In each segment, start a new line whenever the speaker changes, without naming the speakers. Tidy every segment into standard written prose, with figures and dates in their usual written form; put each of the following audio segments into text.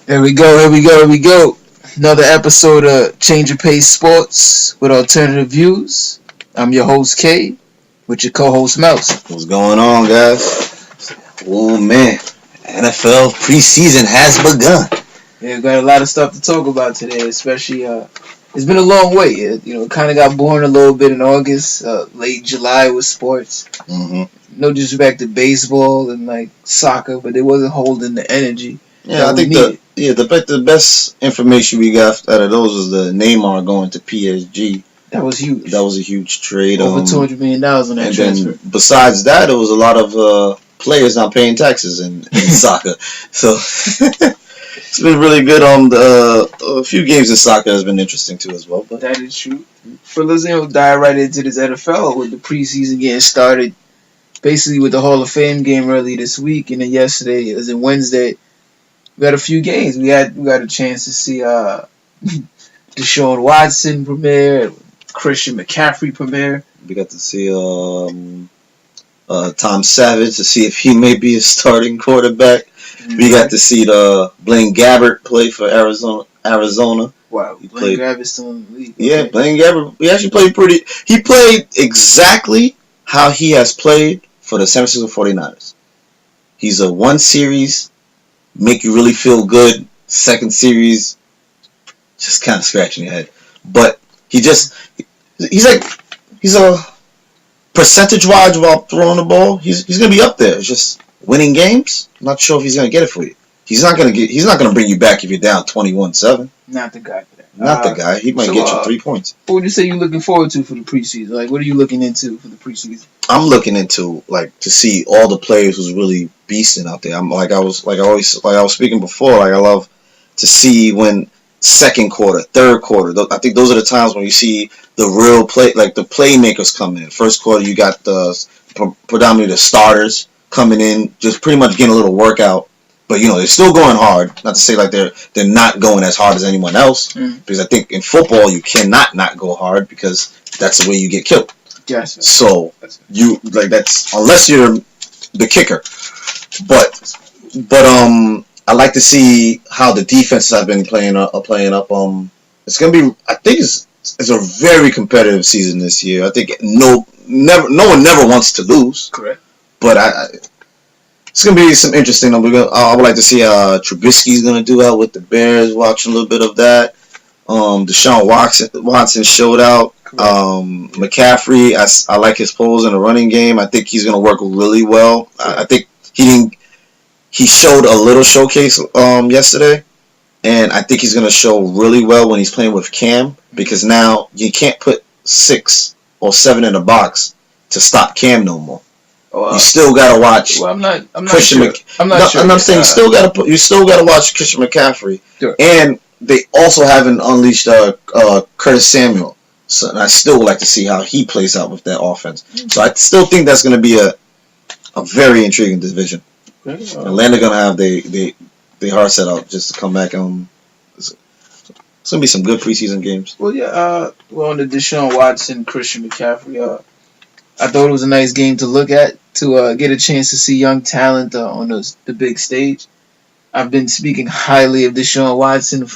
Here we go, here we go, here we go. Another episode of Change Your Pace Sports with alternative views. I'm your host, K, with your co-host, Mouse.
What's going on, guys? Oh, man. NFL preseason has begun.
Yeah, we got a lot of stuff to talk about today, especially, it's been a long wait. It kind of got boring a little bit in August, late July with sports. No disrespect to baseball and, soccer, but it wasn't holding the energy.
Yeah, I think the best information we got out of those was the Neymar going to PSG.
That was huge.
That was a huge trade.
Over $200 million on that transfer.
Then besides that, there was a lot of players not paying taxes in soccer. So it's been really good on a few games in soccer has been interesting too as well. But
that is true. But let's dive right into this NFL with the preseason getting started. Basically with the Hall of Fame game early this week, and then yesterday, as in Wednesday, we had a few games. We got a chance to see Deshaun Watson premiere, Christian McCaffrey premiere.
We got to see Tom Savage to see if he may be a starting quarterback. Mm-hmm. We got to see Blaine Gabbert play for Arizona.
Wow, Blaine Gabbert's still in the league.
Okay. Yeah, Blaine Gabbert. He actually played pretty. He played exactly how he has played for the San Francisco 49ers. He's a one series, make you really feel good. Second series, just kind of scratching your head. But he's a percentage-wise while throwing the ball, he's going to be up there. It's just winning games, I'm not sure if he's going to get it for you. He's not going to bring you back if you're down 21-7.
Not the guy for that.
Not the guy. He might get you 3 points.
What would you say you're looking forward to for the preseason? Like, what are you looking into for the preseason?
I'm looking into to see all the players who's really beasting out there. I'm I was speaking before. I love to see when second quarter, third quarter. I think those are the times when you see the real play, like the playmakers come in. First quarter, you got predominantly the starters coming in, just pretty much getting a little workout. But they're still going hard. Not to say they're not going as hard as anyone else, because I think in football you cannot not go hard because that's the way you get killed.
Yes.
So that's unless you're the kicker. But I like to see how the defenses have been playing up. It's gonna be. I think it's a very competitive season this year. I think no one never wants to lose.
Correct.
But it's gonna be some interesting. I would like to see how Trubisky's gonna do out with the Bears. Watching a little bit of that. Deshaun Watson showed out. McCaffrey, I like his pose in the running game. I think he's gonna work really well. I think he showed a little showcase yesterday, and I think he's gonna show really well when he's playing with Cam, because now you can't put 6 or 7 in the box to stop Cam no more. You still gotta watch.
Well, I'm not
Christian
sure. I'm not sure.
I'm saying you still gotta watch Christian McCaffrey,
sure.
And they also haven't unleashed Curtis Samuel. So and I still would like to see how he plays out with that offense. So I still think that's going to be a very intriguing division. Atlanta going to have they hard set out just to come back. It's going to be some good preseason games.
Well, yeah. On the Deshaun Watson, Christian McCaffrey, I thought it was a nice game to look at, to get a chance to see young talent on the big stage. I've been speaking highly of Deshaun Watson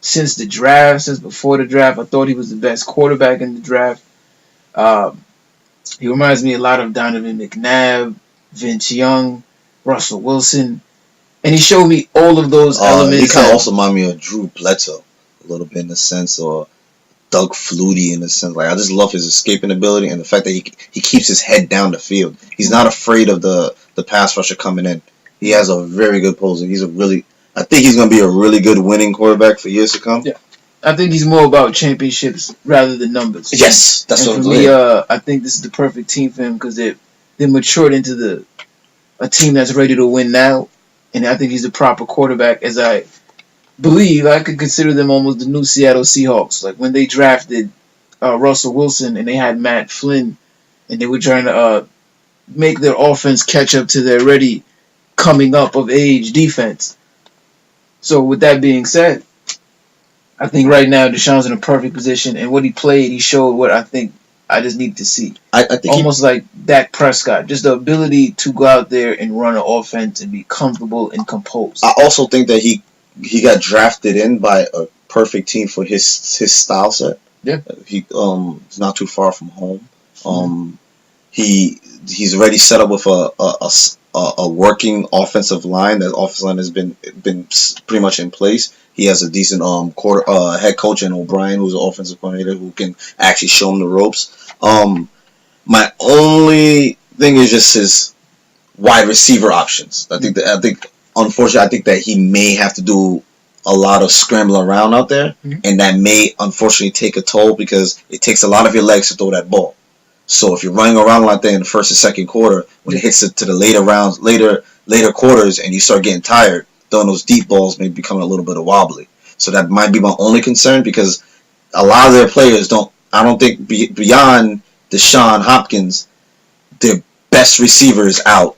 since the draft, since before the draft. I thought he was the best quarterback in the draft. He reminds me a lot of Donovan McNabb, Vince Young, Russell Wilson. And he showed me all of those elements.
He kind of also remind me of Drew Bledsoe a little bit in the sense, or Doug Flutie in the sense. Like, I just love his escaping ability and the fact that he keeps his head down the field. He's not afraid of the pass rusher coming in. He has a very good pose. I think he's going to be a really good winning quarterback for years to come.
Yeah. I think he's more about championships rather than numbers.
Yes, that's what
for me. I think this is the perfect team for him because they're matured into a team that's ready to win now, and I think he's the proper quarterback. As I believe, I could consider them almost the new Seattle Seahawks. Like when they drafted Russell Wilson and they had Matt Flynn, and they were trying to make their offense catch up to their already coming up of age defense. So with that being said, I think right now Deshaun's in a perfect position, and what he played, he showed what I think I just need to see.
I think
almost like Dak Prescott, just the ability to go out there and run an offense and be comfortable and composed.
I also think that he he got drafted in by a perfect team for his style set.
Yeah.
He's not too far from home. He's already set up with a working offensive line. That offensive line has been pretty much in place. He has a decent head coach in O'Brien, who's an offensive coordinator who can actually show him the ropes. My only thing is just his wide receiver options. I think unfortunately that he may have to do a lot of scrambling around out there, and that may unfortunately take a toll because it takes a lot of your legs to throw that ball. So if you're running around like that in the first and second quarter, when it hits to the later quarters, and you start getting tired, throwing those deep balls may become a little bit of wobbly. So that might be my only concern because a lot of their players I don't think beyond Deshaun Hopkins, their best receiver is out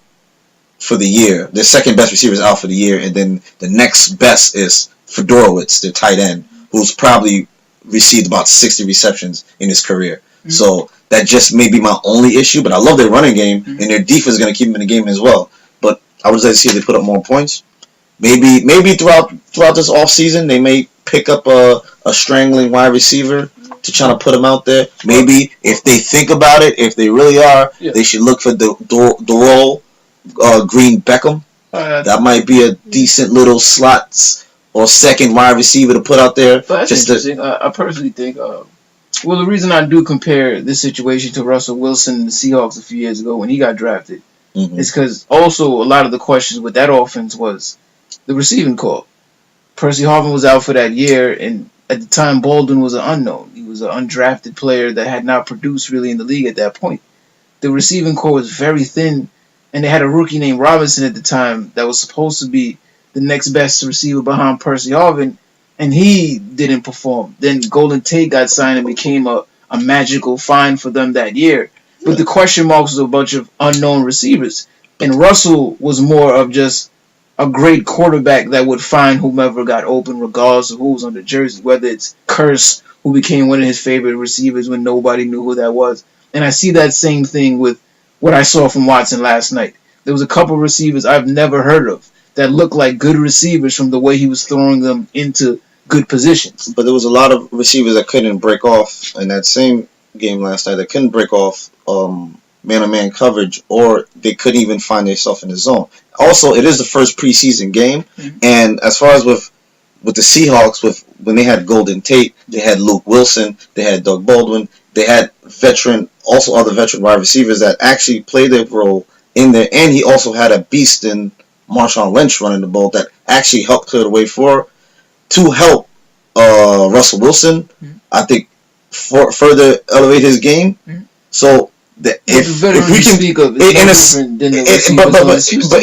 for the year. Their second best receiver is out for the year, and then the next best is Fedorowicz, their tight end, who's probably received about 60 receptions in his career. So that just may be my only issue, but I love their running game, and their defense is going to keep them in the game as well. But I would like to see if they put up more points. Maybe throughout this offseason, they may pick up a strangling wide receiver to try to put him out there. Maybe if they think about it, if they really are, they should look for Dorol Green Beckham. That might be a decent little slot or second wide receiver to put out there.
But that's interesting. I personally think... well, the reason I do compare this situation to Russell Wilson and the Seahawks a few years ago when he got drafted is because also a lot of the questions with that offense was the receiving corps. Percy Harvin was out for that year, and at the time, Baldwin was an unknown. He was an undrafted player that had not produced really in the league at that point. The receiving corps was very thin, and they had a rookie named Robinson at the time that was supposed to be the next best receiver behind Percy Harvin, and he didn't perform. Then Golden Tate got signed and became a magical find for them that year. But the question marks was a bunch of unknown receivers. And Russell was more of just a great quarterback that would find whomever got open regardless of who was on the jersey, whether it's Curse, who became one of his favorite receivers when nobody knew who that was. And I see that same thing with what I saw from Watson last night. There was a couple receivers I've never heard of that looked like good receivers from the way he was throwing them into good positions.
But there was a lot of receivers that couldn't break off in that same game last night. That couldn't break off man-on-man coverage, or they couldn't even find themselves in the zone. Also, it is the first preseason game, and as far as with the Seahawks, when they had Golden Tate, they had Luke Wilson, they had Doug Baldwin, they had other veteran wide receivers that actually played their role in there, and he also had a beast in Marshawn Lynch running the ball that actually helped clear the way to help Russell Wilson, I think, further elevate his game. So if we can speak of, but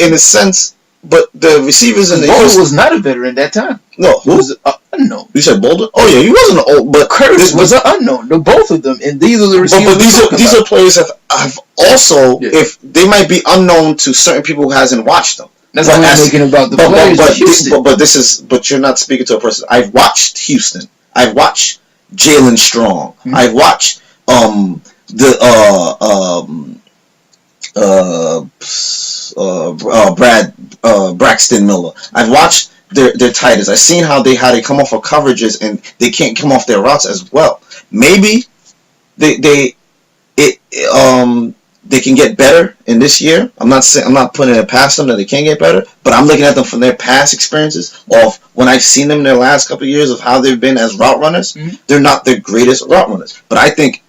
in a sense, but the receivers in the
Baldwin was not a veteran at that time.
No,
who was unknown.
You said Baldwin? Oh yeah, he wasn't old, but
Curtis was an unknown. Both of them, and these are the receivers.
But these are players that have also, if they might be unknown to certain people who hasn't watched them.
That's what I'm thinking about the players.
But you're not speaking to a person. I've watched Houston. I've watched Jalen Strong. I've watched Braxton Miller. I've watched their tight ends. I've seen how they come off of coverages and they can't come off their routes as well. Maybe they can get better in this year. I'm not putting it past them that they can get better, but I'm looking at them from their past experiences of when I've seen them in their last couple of years of how they've been as route runners. They're not the greatest route runners, but I think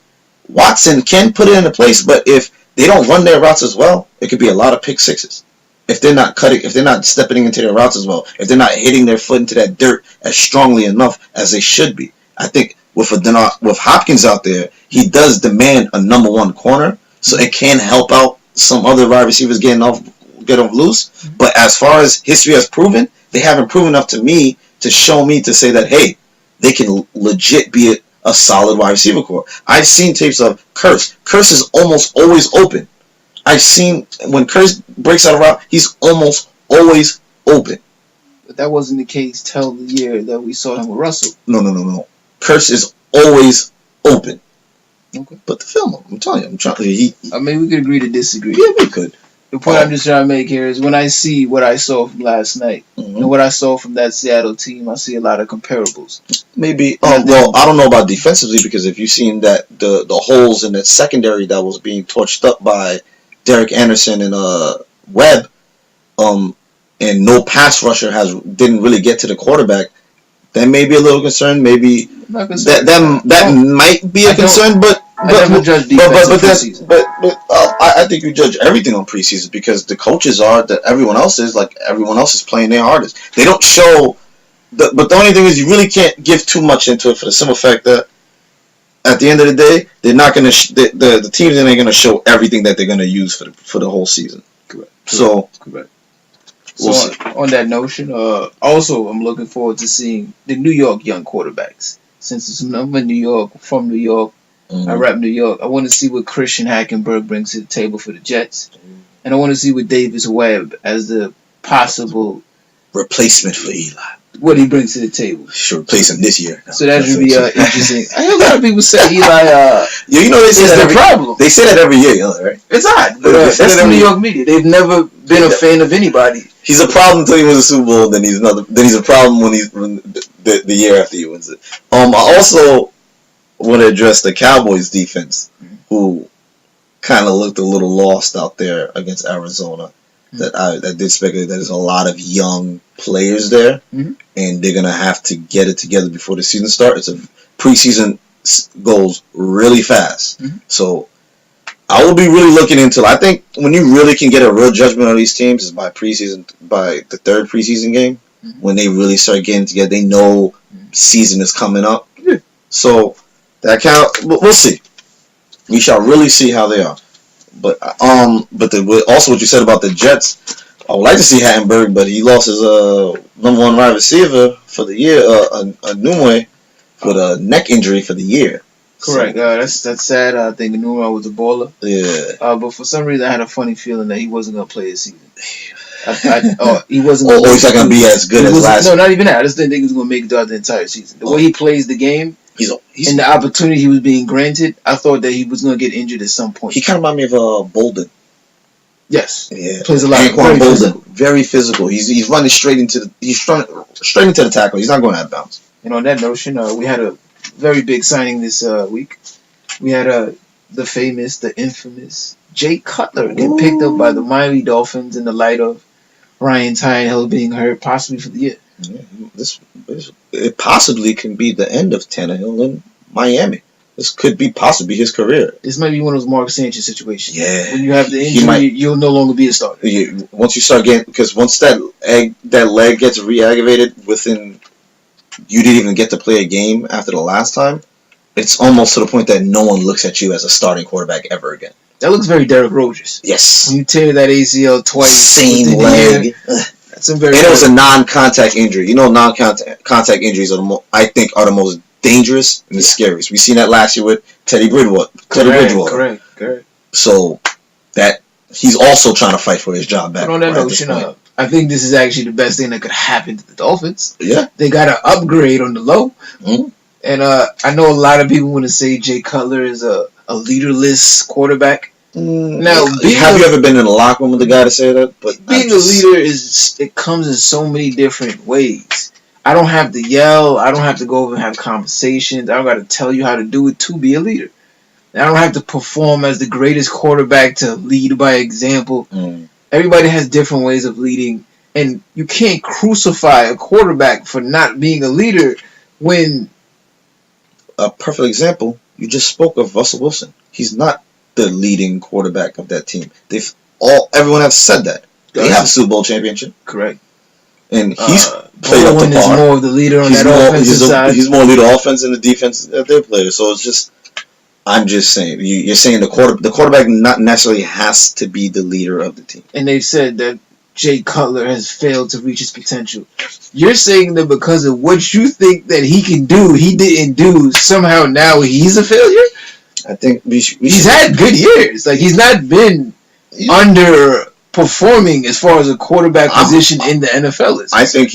Watson can put it into place. But if they don't run their routes as well, it could be a lot of pick sixes. If they're not stepping into their routes as well, if they're not hitting their foot into that dirt as strongly enough as they should be. I think with Hopkins out there, he does demand a number one corner. So it can help out some other wide receivers get off loose. But as far as history has proven, they haven't proven enough to me to show me to say that, hey, they can legit be a solid wide receiver core. I've seen tapes of Curse. Curse is almost always open. I've seen when Curse breaks out a route, he's almost always open.
But that wasn't the case till the year that we saw him with Russell.
No. Curse is always open.
Okay.
But the film, I'm telling you,
I mean, we could agree to disagree.
Yeah, we could.
The point I'm just trying to make here is when I see what I saw from last night and what I saw from that Seattle team, I see a lot of comparables.
Maybe. Well, I don't know about defensively because if you've seen that the holes in the secondary that was being torched up by Derek Anderson and Webb, and no pass rusher didn't really get to the quarterback, that may be a little concern. Maybe that might be a concern, but I think you judge everything on preseason because the coaches are that everyone else is playing their hardest. They don't show, but the only thing is you really can't give too much into it for the simple fact that at the end of the day they're not going to the teams ain't going to show everything that they're going to use for the whole season.
Correct.
So
we'll see. On that notion, also I'm looking forward to seeing the New York young quarterbacks. Since I'm in New York, from New York. I rep New York. I want to see what Christian Hackenberg brings to the table for the Jets. And I want to see what Davis Webb as the possible
replacement for Eli.
What he brings to the table.
Should replace him this year.
So that should be interesting. I hear a lot of people say Eli
you know they say
is
that
the problem.
They say that every year, right?
It's odd. But that's the New York media. They've never been a fan of anybody.
He's a problem until he wins the Super Bowl, then he's a problem when the year after he wins it. I also want to address the Cowboys defense, who kind of looked a little lost out there against Arizona. That did speculate that there's a lot of young players there, and they're gonna have to get it together before the season starts. It's a preseason goes really fast, so I will be really looking into. I think when you really can get a real judgment on these teams is by the third preseason game, when they really start getting together. They know season is coming up, so. We'll see. We shall really see how they are. But also what you said about the Jets, I would like to see Hattenberg, but he lost his number one wide receiver for the year, Numwe, with a neck injury for the year.
Correct. That's sad. I think Numwe was a baller.
Yeah.
But for some reason, I had a funny feeling that he wasn't going to play this season. He wasn't.
He's not going to be as good as last.
No, not even that. I just didn't think he was going to make it throughout the entire season. The way he plays the game.
He's
the opportunity he was being granted, I thought that he was going to get injured at some point.
He kind of reminded me of Bolden.
Yes.
Yeah.
Plays a lot.
Anquan Bolden. Very physical. He's running straight into the tackle. He's not going out of bounds.
And on that notion, we had a very big signing this week. We had the famous, the infamous Jay Cutler get picked up by the Miami Dolphins in the light of Ryan Tannehill being hurt, possibly for the year.
Yeah, it possibly can be the end of Tannehill in Miami. This could be possibly his career.
This might be one of those Mark Sanchez situations.
Yeah.
When you have the injury, you'll no longer be a starter.
Yeah, once you start getting, because once that leg gets re-aggravated you didn't even get to play a game after the last time, it's almost to the point that no one looks at you as a starting quarterback ever again.
That looks very Derrick Rogers.
Yes.
When you tear that ACL twice.
Same leg. And it was a non-contact injury. You know, non-contact injuries are I think are the most dangerous and the scariest. We seen that last year with Teddy Bridgewater.
Correct.
So that he's also trying to fight for his job back.
But on that notion, I think this is actually the best thing that could happen to the Dolphins.
Yeah,
they got an upgrade on the low, and I know a lot of people want to say Jay Cutler is a leaderless quarterback. Now,
have you ever been in a locker room with a guy to say that? But
being a leader it comes in so many different ways. I don't have to yell. I don't have to go over and have conversations. I don't got to tell you how to do it to be a leader. I don't have to perform as the greatest quarterback to lead by example. Everybody has different ways of leading, and you can't crucify a quarterback for not being a leader when...
A perfect example, you just spoke of Russell Wilson. He's not the leading quarterback of that team. Everyone has said that. They have a Super Bowl championship.
Correct.
And he's played up the par.
Is more of the leader on that offensive side.
He's more leader offense and the defense that they're playing. So it's just... I'm just saying, you're saying the quarterback not necessarily has to be the leader of the team.
And they've said that Jay Cutler has failed to reach his potential. You're saying that because of what you think that he can do, he didn't do, somehow now he's a failure?
I think
he's had good years. Like, he's not been underperforming as far as a quarterback position in the NFL is.
I think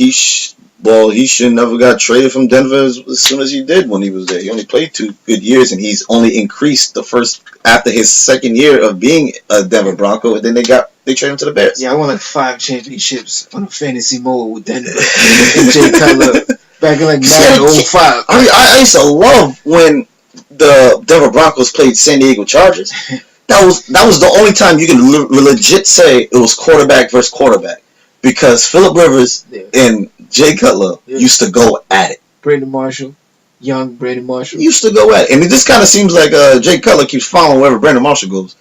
Well, he should never got traded from Denver as soon as he did when he was there. He only played 2 good years, and he's only increased after his second year of being a Denver Bronco, and then they traded him to the Bears.
Yeah, I won like 5 championships on a fantasy mode with Denver and Jay Cutler back in like 905.
I used to love when the Denver Broncos played San Diego Chargers. That was the only time you can legit say it was quarterback versus quarterback, because Phillip Rivers and Jay Cutler used to go at it.
Brandon Marshall, young Brandon Marshall,
used to go at it. And it just kind of seems like Jay Cutler keeps following wherever Brandon Marshall goes.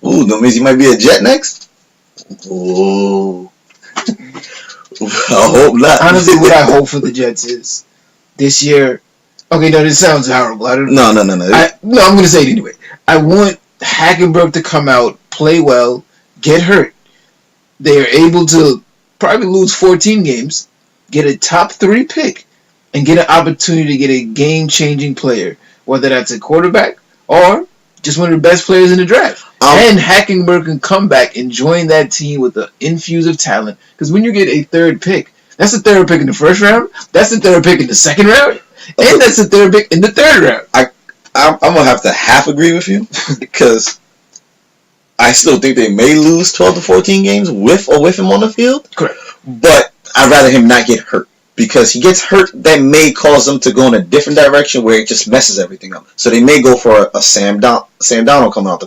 Ooh, that means he might be a Jet next? Ooh. I hope not.
Honestly, what I hope for the Jets is this year. Okay, no, this sounds horrible. I don't.
No.
I'm going to say it anyway. I want Hackenberg to come out, play well, get hurt. They are able to probably lose 14 games, get a top 3 pick, and get an opportunity to get a game-changing player, whether that's a quarterback or just one of the best players in the draft. And Hackenberg can come back and join that team with an infuse of talent. Because when you get a 3rd pick, that's the 3rd pick in the 1st round, that's the 3rd pick in the 2nd round, and that's the 3rd pick in the 3rd round.
I'm going to have to half agree with you, because I still think they may lose 12 to 14 games with him on the field.
Correct.
But I'd rather him not get hurt, because he gets hurt, that may cause them to go in a different direction where it just messes everything up. So they may go for a Sam Darnold coming out,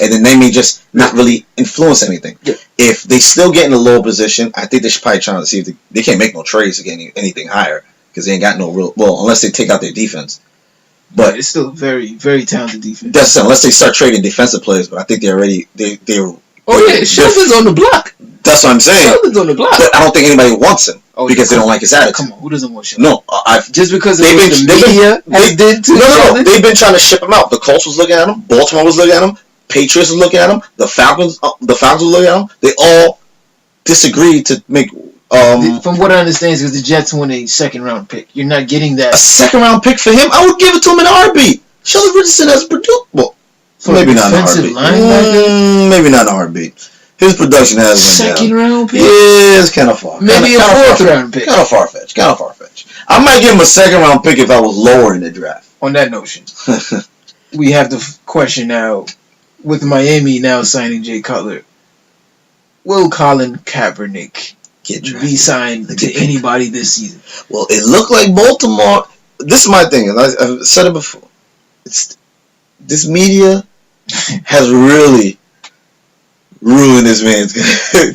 and then they may just not really influence anything.
Yeah.
If they still get in a low position, I think they should probably try to see if they can't make no trades to get anything higher, because they ain't got no real, well, unless they take out their defense. But
it's still a very, very talented defense.
That's unless they start trading defensive players. But I think they're
Sheldon's on the block.
That's what I'm saying.
Sheldon's on the block.
But I don't think anybody wants him because they don't like his attitude.
Come on, who doesn't want Sheldon?
No,
just because the media did to
No, they've been trying to ship him out. The Colts was looking at him. Baltimore was looking at him. Patriots was looking at him. The Falcons was looking at him. They all disagreed to make.
From what I understand, is because the Jets won a 2nd round pick. You're not getting that.
A 2nd round pick for him? I would give it to him in a heartbeat. Sheldon Richardson has produced. Well, maybe not in a heartbeat. Maybe not in a heartbeat. His production has went down.
2nd round pick?
Yeah, it's kind of far.
Maybe a 4th round pick.
Kind of far-fetched. I might give him a 2nd round pick if I was lower in the draft.
On that notion, we have the question now, with Miami now signing Jay Cutler. Will Colin Kaepernick be signed to anybody this season?
Well, it looked like Baltimore. This is my thing, and I've said it before. This media has really ruined this man's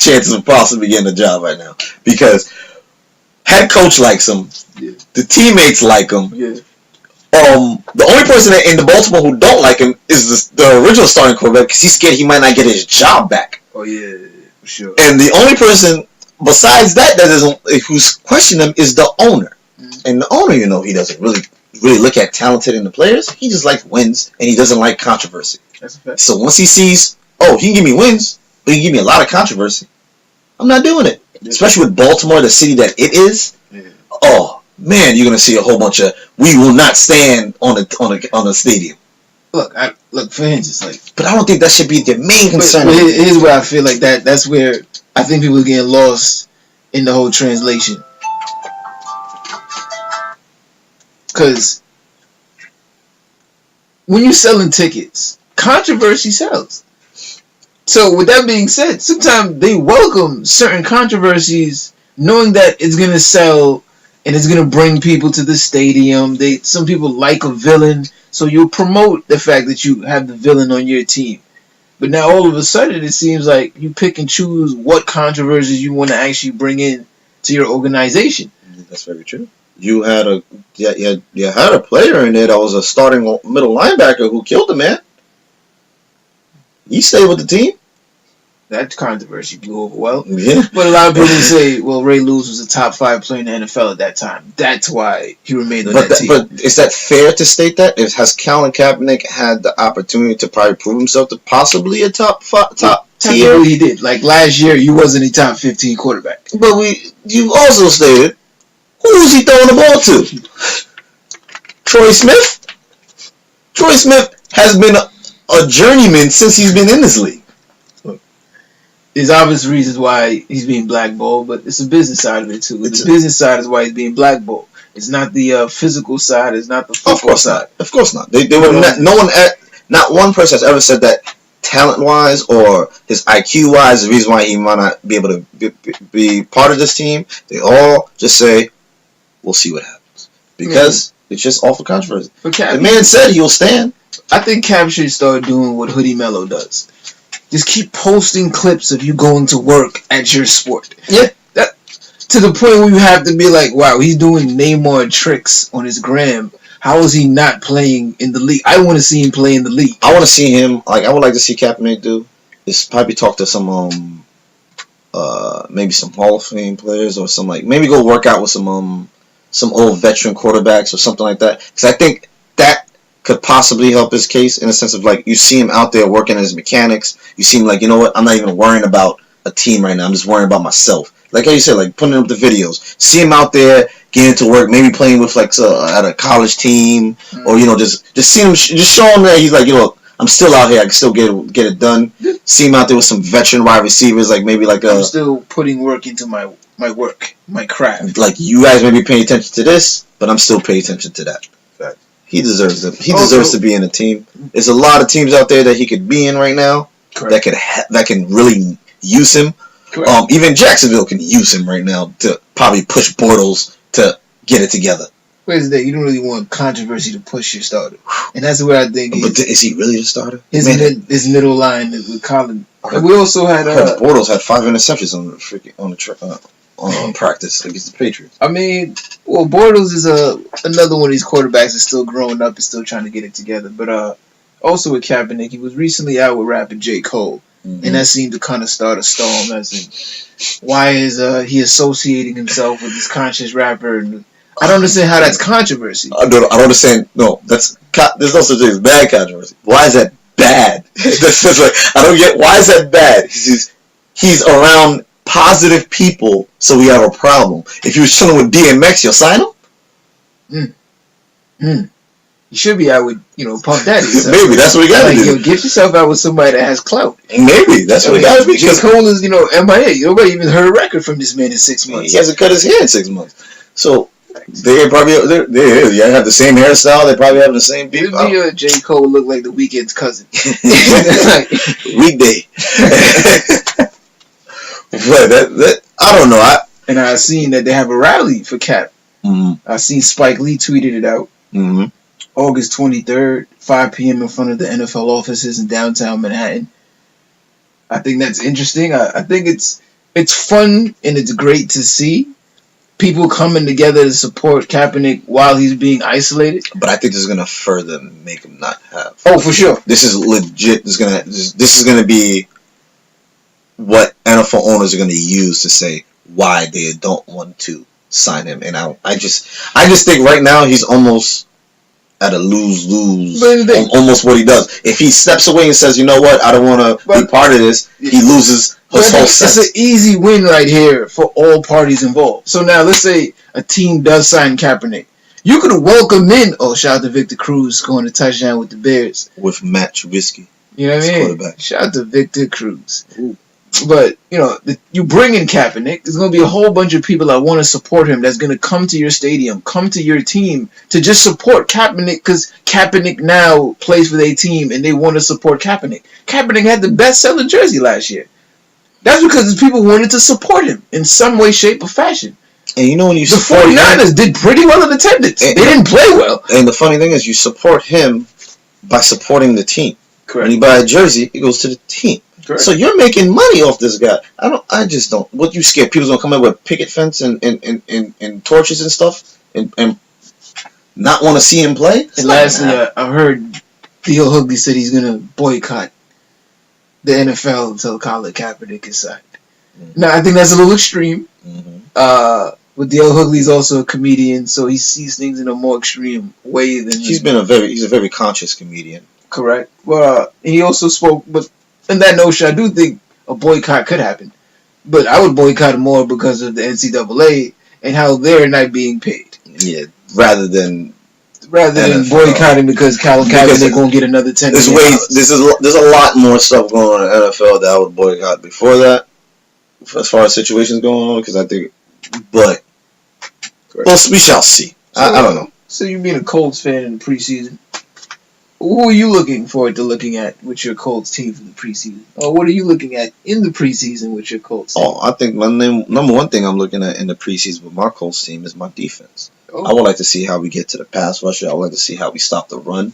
chances of possibly getting a job right now, because head coach likes him, the teammates like him. The only person in the Baltimore who don't like him is the original starting quarterback, because he's scared he might not get his job back.
Oh yeah, for sure.
And the only person besides that who's questioning him is the owner. And the owner, he doesn't really look at talented in the players. He just likes wins, and he doesn't like controversy.
That's a fact.
So once he sees, he can give me wins, but he can give me a lot of controversy, I'm not doing it. Yeah. Especially with Baltimore, the city that it is. Yeah. Oh man, you're gonna see a whole bunch of "we will not stand" on a stadium.
Look, fans, it's like.
But I don't think that should be the main concern.
But here's where I feel like that's where I think people are getting lost in the whole translation. Because when you're selling tickets, controversy sells. So with that being said, sometimes they welcome certain controversies knowing that it's going to sell and it's going to bring people to the stadium. Some people like a villain, so you'll promote the fact that you have the villain on your team. But now all of a sudden it seems like you pick and choose what controversies you want to actually bring in to your organization.
That's very true. You had a player in there that was a starting middle linebacker who killed the man. He stayed with the team.
That controversy blew over well.
Yeah.
But a lot of people say, well, Ray Lewis was a top 5 player in the NFL at that time. That's why he remained on that team.
But is that fair to state that? Has Colin Kaepernick had the opportunity to probably prove himself to possibly a top tier?
He did. Like last year, he wasn't a top 15 quarterback.
But you also stated, who was he throwing the ball to? Troy Smith? Troy Smith has been a journeyman since he's been in this league.
there's obvious reasons why he's being blackballed, but it's a business side of it too. The business side is why he's being blackballed. It's not the physical side. It's not the football side.
Of course not. They were not. No one. Not one person has ever said that talent wise or his IQ wise. The reason why he might not be able to be part of this team. They all just say, "We'll see what happens," because it's just awful controversy. The man said he'll stand.
I think Cap should start doing what Hoodie MELO does. Just keep posting clips of you going to work at your sport.
Yeah.
To the point where you have to be like, wow, he's doing Neymar tricks on his gram. How is he not playing in the league? I want to see him play in the league.
I want to see him, I would like to see Kaepernick do is probably talk to some, maybe some Hall of Fame players or some, maybe go work out with some old veteran quarterbacks or something like that. Because I think that could possibly help his case in a sense of, you see him out there working his mechanics. You see him you know what, I'm not even worrying about a team right now. I'm just worrying about myself. Like how you said, putting up the videos. See him out there getting to work, maybe playing with at a college team, or just see him, just show him that he's I'm still out here. I can still get it done. See him out there with some veteran wide receivers, I'm
still putting work into my work, my craft.
You guys may be paying attention to this, but I'm still paying attention to that.
Right.
He deserves it. He deserves to be in a team. There's a lot of teams out there that he could be in right now. Correct. that can really use him. Even Jacksonville can use him right now to probably push Bortles to get it together.
Where's that? You don't really want controversy to push your starter, and that's where I think.
But is he really the starter?
His middle line with Colin. And we also had
Bortles had 5 interceptions on practice against the Patriots.
I mean, well, Bortles is another one of these quarterbacks that's still growing up and still trying to get it together. But also with Kaepernick, he was recently out with rapper J. Cole. Mm-hmm. And that seemed to kind of start a storm. As in, why is he associating himself with this conscious rapper? And I don't understand how that's controversy.
I don't understand. No, there's no such thing as bad controversy. Why is that bad? I don't get why is that bad. He's around positive people, so we have a problem. If you was chilling with DMX, you'll sign him. You should be out with, Puff Daddy. So. Maybe that's what we got to do.
Get yourself out with somebody that has clout.
Maybe that's what we got to be.
J. Cole is, MIA. Nobody even heard a record from this man in 6 months.
He hasn't cut his hair in 6 months. So they probably have the same hairstyle. They probably have the same people.
J. Cole look like the Weeknd's cousin.
Weekday. But I don't know.
And I seen that they have a rally for Cap.
Mm-hmm.
I seen Spike Lee tweeted it out.
Mm-hmm.
August 23rd, 5 p.m. in front of the NFL offices in downtown Manhattan. I think that's interesting. I think it's fun and it's great to see people coming together to support Kaepernick while he's being isolated.
But I think this is going to further make him not have.
Oh, for sure.
This is legit. This is going to be what NFL owners are going to use to say why they don't want to sign him. And I just think right now he's almost at a lose-lose, almost what he does. If he steps away and says, you know what, I don't want to be part of this, he loses his whole sense.
It's an easy win right here for all parties involved. So now let's say a team does sign Kaepernick. You could welcome in, shout out to Victor Cruz scoring a touchdown with the Bears.
With Matt Trubisky.
You know what I mean? Shout out to Victor Cruz. Ooh. But, you bring in Kaepernick, there's going to be a whole bunch of people that want to support him that's going to come to your stadium, come to your team to just support Kaepernick because Kaepernick now plays for their team and they want to support Kaepernick. Kaepernick had the best-selling jersey last year. That's because people wanted to support him in some way, shape, or fashion.
And when you
support the 49ers did pretty well in attendance. They didn't play well.
And the funny thing is you support him by supporting the team.
Correct.
When you buy a jersey, it goes to the team. Correct. So you're making money off this guy. I just don't. What you scared? People's gonna come in with picket fence and torches and stuff and not want to see him play.
And lastly, I heard Theo Hughley said he's gonna boycott the NFL until Colin Kaepernick is signed. Mm-hmm. Now I think that's a little extreme.
Mm-hmm.
But Theo Hughley's also a comedian, so he sees things in a more extreme way than
he's a very conscious comedian.
Correct. Well, he also spoke, but in that notion, I do think a boycott could happen. But I would boycott more because of the NCAA and how they're not being paid.
Yeah, rather than
rather than boycotting because Colin Kaepernick won't get another 10.
There's a lot more stuff going on in the NFL that I would boycott before that, as far as situations going on, because I think, but we shall see. So, I don't know.
So you being a Colts fan in the preseason, who are you looking forward to looking at with your Colts team for the preseason? Or what are you looking at in the preseason with your Colts team?
I think number one thing I'm looking at in the preseason with my Colts team is my defense. I would like to see how we get to the pass rusher. I would like to see how we stop the run.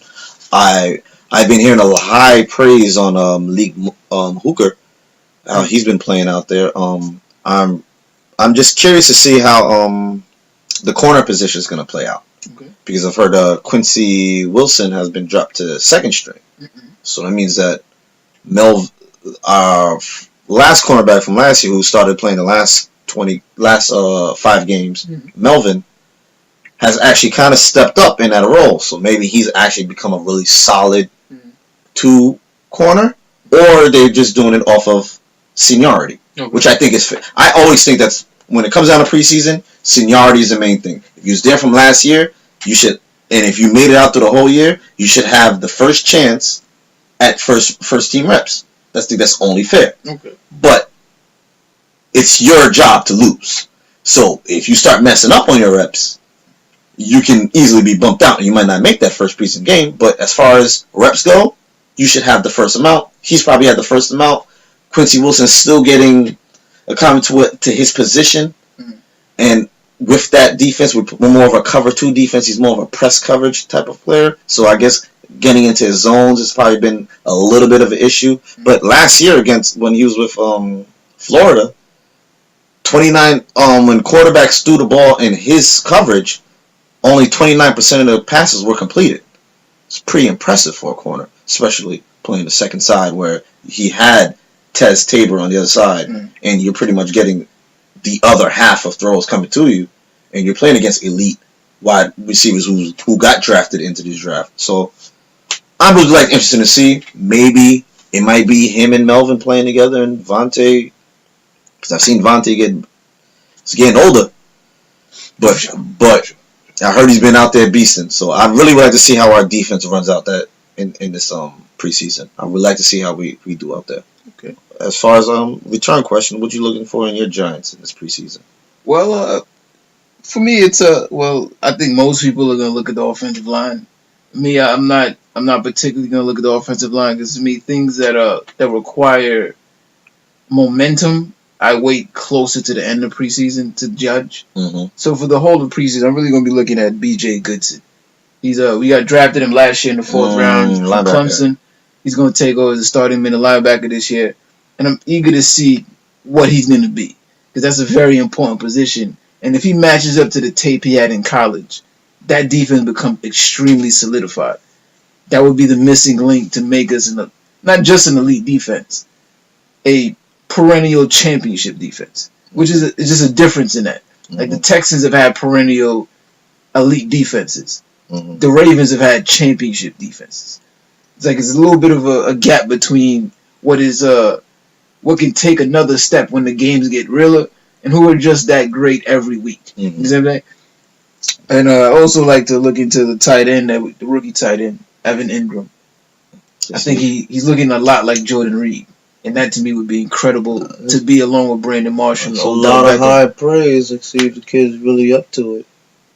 I've been hearing a high praise on League Hooker. He's been playing out there. I'm just curious to see how the corner position is going to play out.
Okay.
Because I've heard Quincy Wilson has been dropped to second string. So that means that our last cornerback from last year, who started playing the last 5 games, Melvin, has actually kind of stepped up in that role. So maybe he's actually become a really solid 2 corner, or they're just doing it off of seniority, which I think is fit. I always think that's when it comes down to preseason, seniority is the main thing. If you was there from last year, you should, and if you made it out through the whole year, you should have the first chance at first team reps. I think that's only fair.
Okay.
But it's your job to lose. So if you start messing up on your reps, you can easily be bumped out. You might not make that first preseason game, but as far as reps go, you should have the first amount. He's probably had the first amount. Quincy Wilson's still getting a comment to his position. And with that defense, we're more of a cover 2 defense. He's more of a press coverage type of player. So I guess getting into his zones has probably been a little bit of an issue. But last year when he was with Florida, 29 when quarterbacks threw the ball in his coverage, only 29% of the passes were completed. It's pretty impressive for a corner, especially playing the second side where he had Tez Tabor on the other side, and you're pretty much getting the other half of throws coming to you, and you're playing against elite wide receivers who got drafted into this draft. So I'm really interested to see. Maybe it might be him and Melvin playing together, and Vontae, because I've seen Vontae getting older, but I heard he's been out there beasting. So I really would like to see how our defense runs out that in this preseason. I would like to see how we do out there.
Okay.
As far as return question, what you looking for in your Giants in this preseason?
Well, for me, it's I think most people are gonna look at the offensive line. Me, I'm not particularly gonna look at the offensive line because to me, things that require momentum, I wait closer to the end of preseason to judge. So for the whole of preseason, I'm really gonna be looking at B.J. Goodson. We got drafted him last year in the 4th round from Clemson. He's going to take over as a starting middle linebacker this year. And I'm eager to see what he's going to be. Because that's a very important position. And if he matches up to the tape he had in college, that defense becomes extremely solidified. That would be the missing link to make us not just an elite defense, a perennial championship defense. Which is just a difference in that. Like the Texans have had perennial elite defenses. The Ravens have had championship defenses. It's a little bit of a gap between what can take another step when the games get realer and who are just that great every week. You know what I'm saying? And I also like to look into the tight end, the rookie tight end, Evan Ingram. I think he's looking a lot like Jordan Reed. And that to me would be incredible to be along with Brandon Marshall.
That's a lot of high praise. Let's see if the kid's really up to it.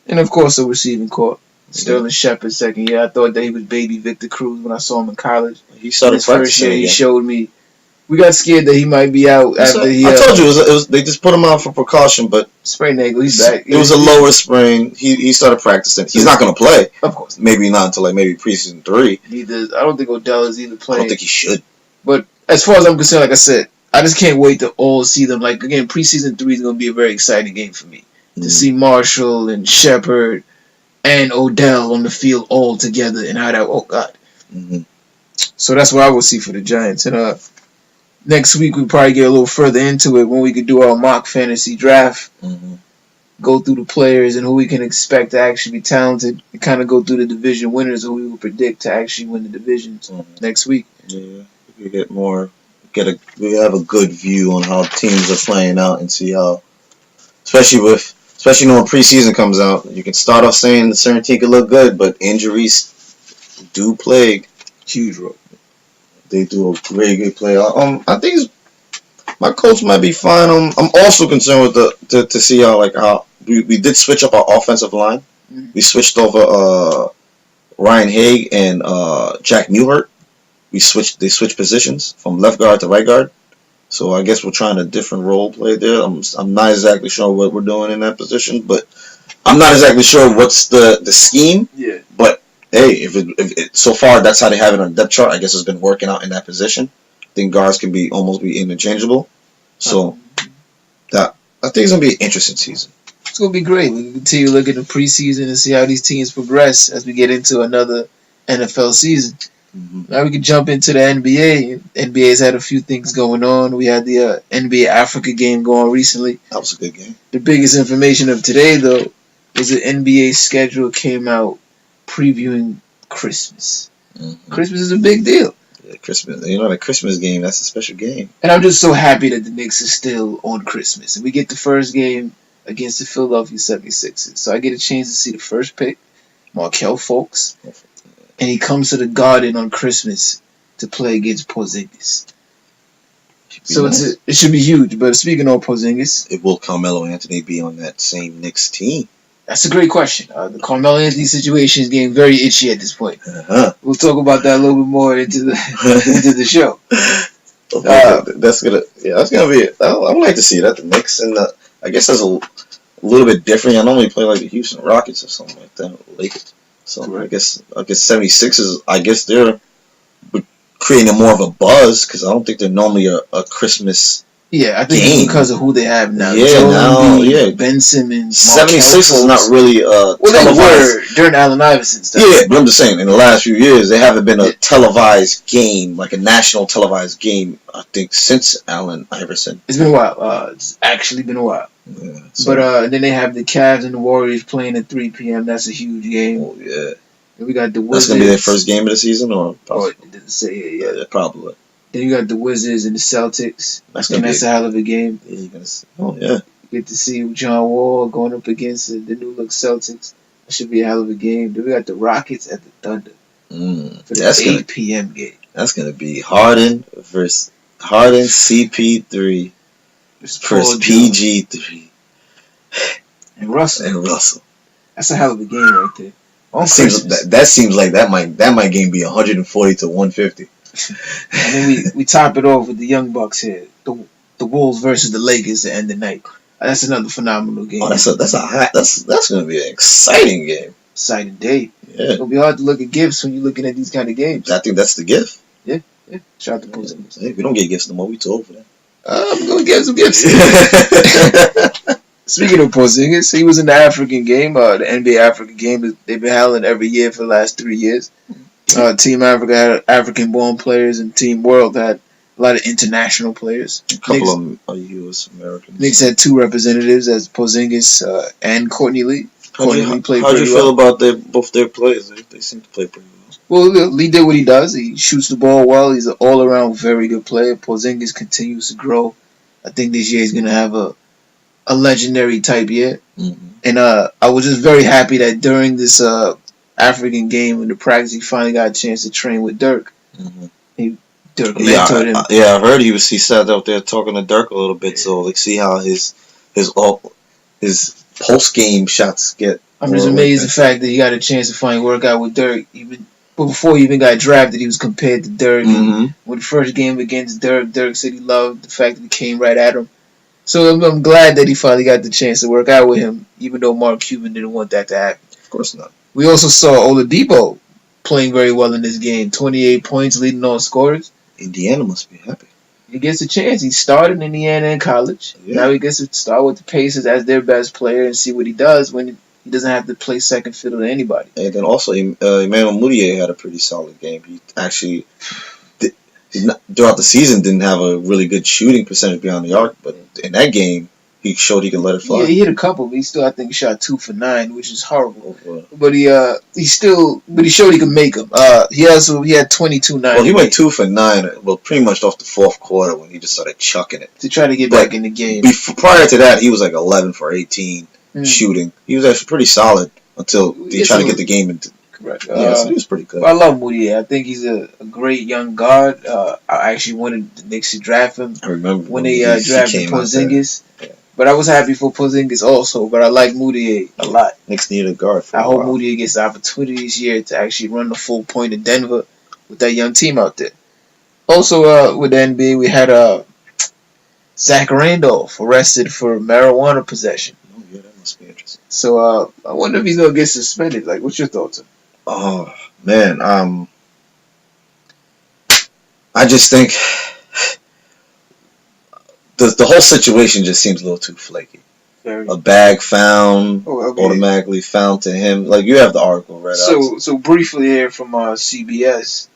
And of course the receiving corps. Sterling Shepard, second year. I thought that he was baby Victor Cruz when I saw him in college.
He started
his first year. He showed me. We got scared that he might be out after he.
I told you it was they just put him out for precaution, but
sprained ankle. He's back.
It was a lower sprain. He started practicing. He's not going to play.
Of course.
Maybe not until maybe preseason 3.
I don't think Odell is either playing.
I don't think he should.
But as far as I'm concerned, like I said, I just can't wait to all see them. Like again, preseason 3 is going to be a very exciting game for me to see Marshall and Shepard and Odell on the field all together and how that, oh God. So that's what I will see for the Giants. And next week we'll probably get a little further into it when we could do our mock fantasy draft, go through the players and who we can expect to actually be talented, and kind of go through the division winners who we will predict to actually win the divisions next week.
Yeah, we get more, we have a good view on how teams are playing out and see how, especially especially when preseason comes out. You can start off saying the certain team could look good, but injuries do plague.
Huge role.
They do a very good play. I think my coach might be fine. I'm also concerned with to see how we did switch up our offensive line.
Mm-hmm.
We switched over Ryan Haig and Jack Newhart. They switched positions from left guard to right guard. So I guess we're trying a different role play there. I'm not exactly sure what we're doing in that position, but I'm not exactly sure what's the scheme.
Yeah.
But hey, if it so far that's how they have it on the depth chart, I guess it's been working out in that position. I think guards can almost be interchangeable. So I think it's gonna be an interesting season.
It's gonna be great. We can continue to look at the preseason and see how these teams progress as we get into another NFL season.
Mm-hmm.
Now we can jump into the NBA. NBA's had a few things going on. We had the NBA Africa game going recently.
That was a good game.
The biggest information of today, though, is the NBA schedule came out previewing Christmas.
Mm-hmm.
Christmas is a big deal.
Yeah, Christmas. The Christmas game, that's a special game.
And I'm just so happy that the Knicks is still on Christmas. And we get the first game against the Philadelphia 76ers. So I get a chance to see the first pick, Markelle Fultz. And he comes to the Garden on Christmas to play against Porzingis. So it should be huge. But speaking of Porzingis,
it will Carmelo Anthony be on that same Knicks team?
That's a great question. The Carmelo Anthony situation is getting very itchy at this point.
Uh-huh.
We'll talk about that a little bit more into the show.
That's gonna be. I would like to see that. The Knicks and I guess that's a little bit different. I normally play like the Houston Rockets or something like that, or Lakers. So
Correct.
I guess 76ers. I guess they're creating more of a buzz because I don't think they're normally a Christmas.
Yeah, I think it's because of who they have now.
Yeah,
Ben Simmons.
76ers is not really
well, they were during Allen Iverson's time.
Yeah, but I'm just saying, in the last few years, they haven't been a televised game, like a national televised game, I think, since Allen Iverson.
It's been a while. It's actually been a while.
Yeah,
but then they have the Cavs and the Warriors playing at 3 p.m. That's a huge game.
Oh, yeah.
And we got the Wizards.
That's going to be their first game of the season? Or
it didn't say it yet.
Yeah, probably.
Then you got the Wizards and the Celtics. That's a hell of a game.
Yeah, you're gonna see. Oh, yeah.
You get to see John Wall going up against the new look Celtics. That should be a hell of a game. Then we got the Rockets at the Thunder for the 8 p.m. game.
That's going to be Harden versus CP3 versus PG3.
And Russell. That's a hell of a game right there.
That seems like that might game be 140 to 150.
And then we top it off with the Young Bucks here. The Wolves versus the Lakers to end the night. That's another phenomenal game.
Oh, that's going to be an exciting game.
Exciting day.
Yeah.
It's going to be hard to look at gifts when you're looking at these kind of games.
I think that's the gift.
Yeah. Shout out to Porzingis.
Hey, we don't get gifts no more. We too old for that.
I'm going to get some gifts. Speaking of Porzingis, he was in the African game, the NBA African game. They've been having every year for the last 3 years. Team Africa had African-born players, and Team World had a lot of international players.
A couple of them are U.S. Americans.
Knicks had 2 representatives as Porzingis and Courtney Lee.
How do you feel about both their players? They seem to play pretty well.
Well, Lee did what he does. He shoots the ball well. He's an all-around very good player. Porzingis continues to grow. I think this year he's going to have a legendary type year.
Mm-hmm.
And I was just very happy that during this African game in the practice, he finally got a chance to train with Dirk.
Mm-hmm.
Dirk mentored him.
I heard he sat out there talking to Dirk a little bit, so see how his post game shots get.
I'm just amazed the fact that he got a chance to finally work out with Dirk. But before he even got drafted, he was compared to Dirk.
Mm-hmm.
When the first game against Dirk, Dirk said he loved the fact that he came right at him. So I'm glad that he finally got the chance to work out with him, even though Mark Cuban didn't want that to happen.
Of course not.
We also saw Oladipo playing very well in this game. 28 points, leading all scorers.
Indiana must be happy.
He gets a chance. He started in Indiana in college. Yeah. Now he gets to start with the Pacers as their best player and see what he does when he doesn't have to play second fiddle to anybody.
And then also, Emmanuel Mudiay had a pretty solid game. He actually, throughout the season, didn't have a really good shooting percentage beyond the arc, but in that game, he showed he could let it fly.
Yeah, he hit a couple, but he still, I think, shot 2 for 9, which is horrible.
Oh,
but he showed he could make them. He had 22-9.
Well, he went 2 for 9. Well, pretty much off the fourth quarter when he just started chucking it
to try to get back in the game.
Prior to that, he was like 11 for 18. shooting. He was actually pretty solid until they tried to get the game into.
Correct.
Yeah, so he was pretty good.
I love Moutier. I think he's a great young guard. I actually wanted the Knicks to draft him.
I remember
when they drafted Porzingis. Yeah. But I was happy for Porzingis also. But I like Moutier a lot.
Knicks needed a guard.
I hope Moutier gets the opportunity this year to actually run the full point in Denver with that young team out there. Also, with the NBA, we had Zach Randolph arrested for marijuana possession.
Oh yeah, that must be interesting.
So I wonder if he's gonna get suspended. Like, what's your thoughts on?
Oh man, I just think the whole situation just seems a little too flaky. A bag found, automatically found to him. Like, you have the article right out.
So briefly here from CBS, it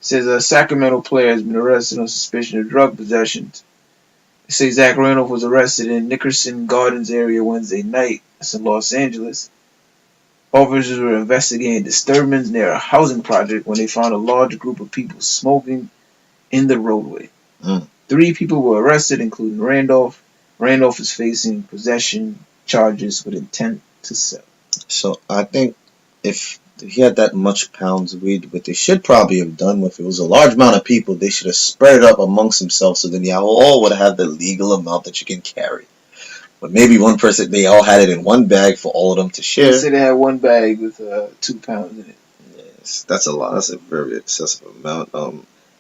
says a Sacramento player has been arrested on suspicion of drug possession. They say Zach Randolph was arrested in Nickerson Gardens area Wednesday night. That's in Los Angeles. Officers were investigating disturbance near a housing project when they found a large group of people smoking in the roadway. 3 people were arrested, including Randolph. Randolph is facing possession charges with intent to sell. So
I think if he had that much pounds of weed, what they should probably have done, if it was a large amount of people, they should have spread it up amongst themselves, so then y'all all would have the legal amount that you can carry. But maybe one person, they all had it in one bag for all of them to share.
They said they had one bag with 2 pounds in it.
Yes, that's a lot. That's a very excessive amount. I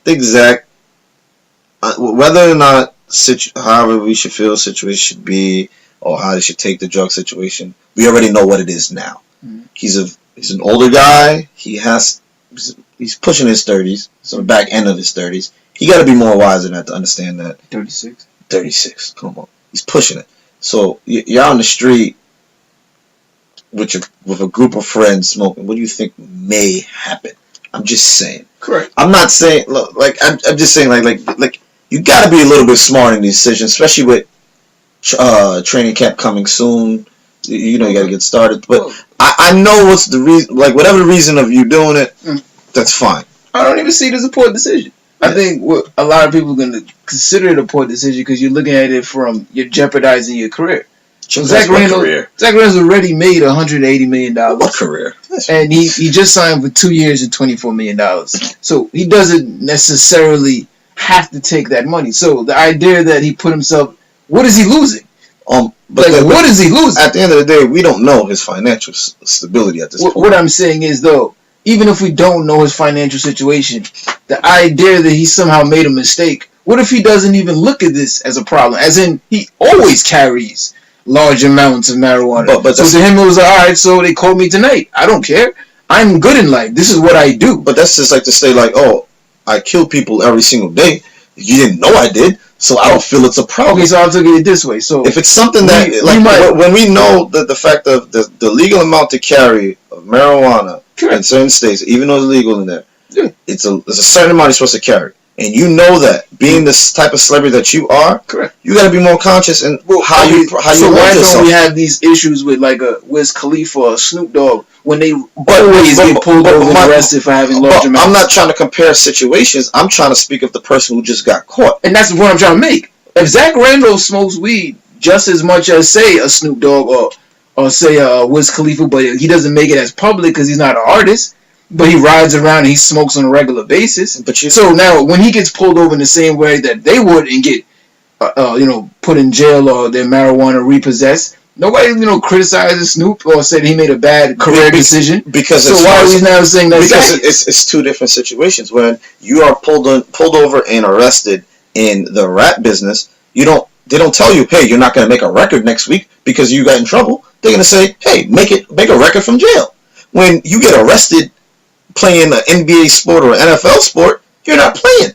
think Zach, whether or not, however we should feel the situation should be, or how they should take the drug situation, we already know what it is now. He's an older guy. He's pushing his 30s, so the back end of his 30s. He got to be more wise than that to understand that.
36.
36. Come on, he's pushing it. So you're on the street with a group of friends smoking. What do you think may happen? I'm just saying.
Correct.
I'm not saying. Look, like I'm just saying. Like you got to be a little bit smart in these decisions, especially with training camp coming soon. You know you got to get started. But I know what's the reason. Like, whatever the reason of you doing it, that's fine.
I don't even see it as a poor decision. I think what a lot of people are going to consider it a poor decision because you're looking at it from you're jeopardizing your career. So Zach Randolph's already made $180 million.
What career?
And he just signed for 2 years and $24 million. So he doesn't necessarily have to take that money. So the idea that he put himself, what is he losing? What is he losing?
At the end of the day, we don't know his financial stability at this point.
What I'm saying is, though, even if we don't know his financial situation, the idea that he somehow made a mistake, what if he doesn't even look at this as a problem? As in, he always carries large amounts of marijuana. But so to him, it was alright, so they called me tonight. I don't care. I'm good in life. This is what I do.
But that's just like to say, like, oh, I kill people every single day. You didn't know I did, so I don't feel it's a problem.
Okay, so I'll take it this way. So
if it's something that, when we know that the fact of the legal amount to carry of marijuana in certain states, even though it's legal in there, it's a certain amount you're supposed to carry. And you know that, being this type of celebrity that you are, you got to be more conscious in how you
so why don't we have these issues with like a Wiz Khalifa or Snoop Dogg when they always get pulled over and arrested for having large amounts?
I'm not trying to compare situations. I'm trying to speak of the person who just got caught.
And that's what I'm trying to make. If Zach Randolph smokes weed just as much as, say, a Snoop Dogg or say a Wiz Khalifa, but he doesn't make it as public because he's not an artist, but he rides around and he smokes on a regular basis. So now, when he gets pulled over in the same way that they would and get, put in jail or their marijuana repossessed, nobody, criticizes Snoop or said he made a bad career decision.
Because
why are we now saying that?
Because it's two different situations. When you are pulled over and arrested in the rap business, they don't tell you, hey, you're not going to make a record next week because you got in trouble. They're going to say, hey, make a record from jail. When you get arrested playing an NBA sport or an NFL sport, you're not playing,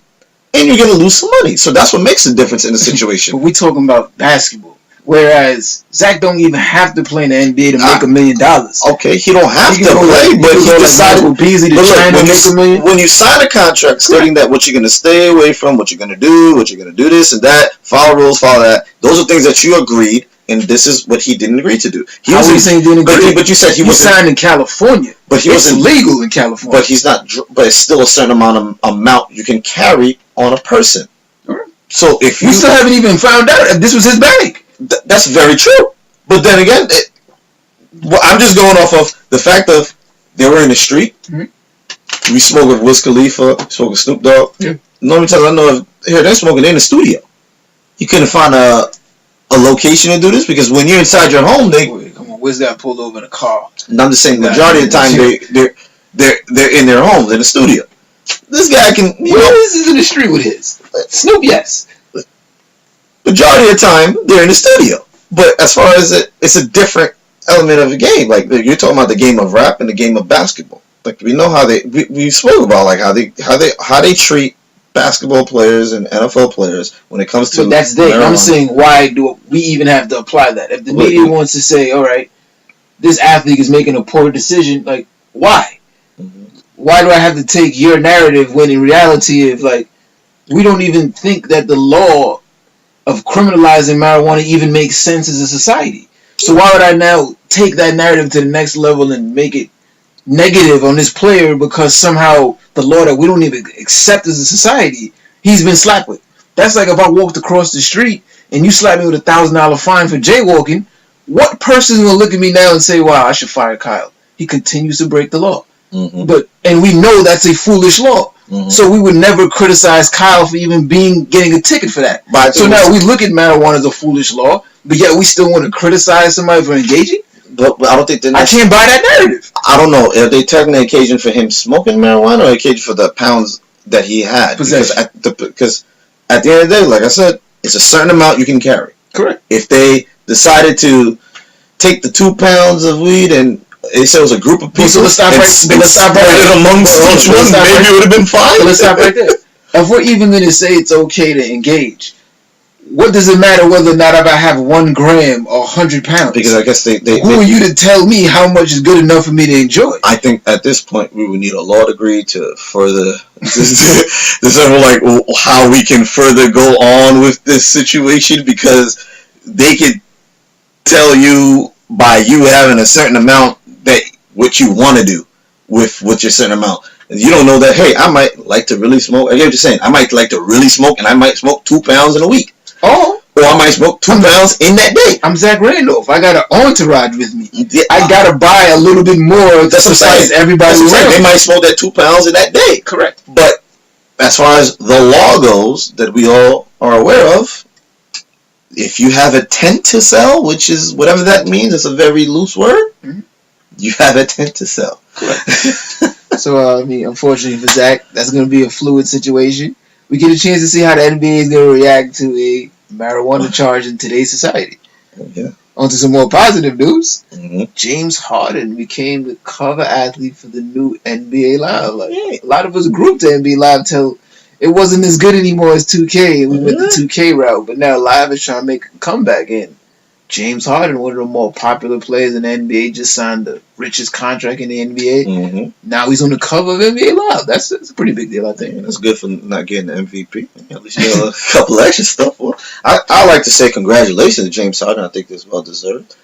and you're going to lose some money. So that's what makes the difference in the situation.
But we're talking about basketball, whereas Zach don't even have to play in the NBA to make $1 million.
Okay, he don't have to play, but he decided to make $1 million. When you sign a contract stating that what you're going to stay away from, what you're going to do, this and that, follow rules, follow that, those are things that you agreed. And this is what he didn't agree to do.
How was he saying he didn't agree?
But you said he
signed in California.
But it's
legal in California.
But he's not. But it's still a certain amount you can carry on a person.
Right.
So if you
still haven't even found out if this was his bag.
That's very true. But then again, I'm just going off of the fact of they were in the street.
Mm-hmm.
We smoke with Wiz Khalifa, smoke with Snoop Dogg.
Yeah.
Normally times I know of here they're smoking in the studio. You couldn't find a location to do this because when you're inside your home,
come on, Wiz got pulled over in a car.
And I'm just saying, majority of the time they're in their homes in the studio. This guy can,
Wiz is in the street with his Snoop. Yes.
Majority of the time they're in the studio, but as far as it's a different element of the game. Like you're talking about the game of rap and the game of basketball. Like we know how we spoke about like how they treat basketball players and NFL players when it comes to.
But that's there. I'm saying, why do we even have to apply that? If the media wants to say, all right, this athlete is making a poor decision, like why? Mm-hmm. Why do I have to take your narrative when in reality, if like we don't even think that the law of criminalizing marijuana even makes sense as a society? So why would I now take that narrative to the next level and make it negative on this player because somehow the law that we don't even accept as a society, he's been slapped with? That's like if I walked across the street and you slap me with $1,000 fine for jaywalking, what person is going to look at me now and say, wow, I should fire Kyle? He continues to break the law. Mm-hmm. And we know that's a foolish law. Mm-hmm. So we would never criticize Kyle for even getting a ticket for that. So now we look at marijuana as a foolish law, but yet we still want to criticize somebody for engaging?
But I don't think
I can't buy that narrative.
I don't know. Are they taking an occasion for him smoking marijuana or occasion for the pounds that he had?
Possession.
Because at the end of the day, like I said, it's a certain amount you can carry.
Correct.
If they decided to take the 2 pounds of weed and it shows a group of people,
so let's stop right there.
Amongst each one, maybe it would have been fine.
Let's stop right there. If we're even going to say it's okay to engage, what does it matter whether or not I have 1 gram or 100 pounds?
Because I guess they
who are you to tell me how much is good enough for me to enjoy?
I think at this point we would need a law degree to further determine like how we can further go on with this situation, because they could tell you by you having a certain amount that what you want to do with your certain amount. And you don't know that, hey, I might like to really smoke. I get what you're saying. I might like to really smoke, and I might smoke 2 pounds in a week.
Oh.
Or I might smoke 2 pounds in that day.
I'm Zach Randolph. I got an entourage with me. I got to buy a little bit more besides everybody else.
They might smoke that 2 pounds in that day.
Correct.
But as far as the law goes that we all are aware of, if you have a tent to sell, which is whatever that means, it's a very loose word, mm-hmm. You have a tent to sell.
Correct. So, unfortunately for Zach, that's going to be a fluid situation. We get a chance to see how the NBA is going to react to a marijuana charge in today's society.
Yeah.
On to some more positive news.
Mm-hmm.
James Harden became the cover athlete for the new NBA Live. A lot of us grouped the NBA Live till it wasn't as good anymore as 2K. We went the 2K route, but now Live is trying to make a comeback in. James Harden, one of the more popular players in the NBA, just signed the richest contract in the NBA. Mm-hmm. Now he's on the cover of NBA Live. That's a pretty big deal, I think.
Yeah, that's good for not getting the MVP. At least you know a couple extra stuff. Well, I like to say congratulations to James Harden. I think that's well deserved.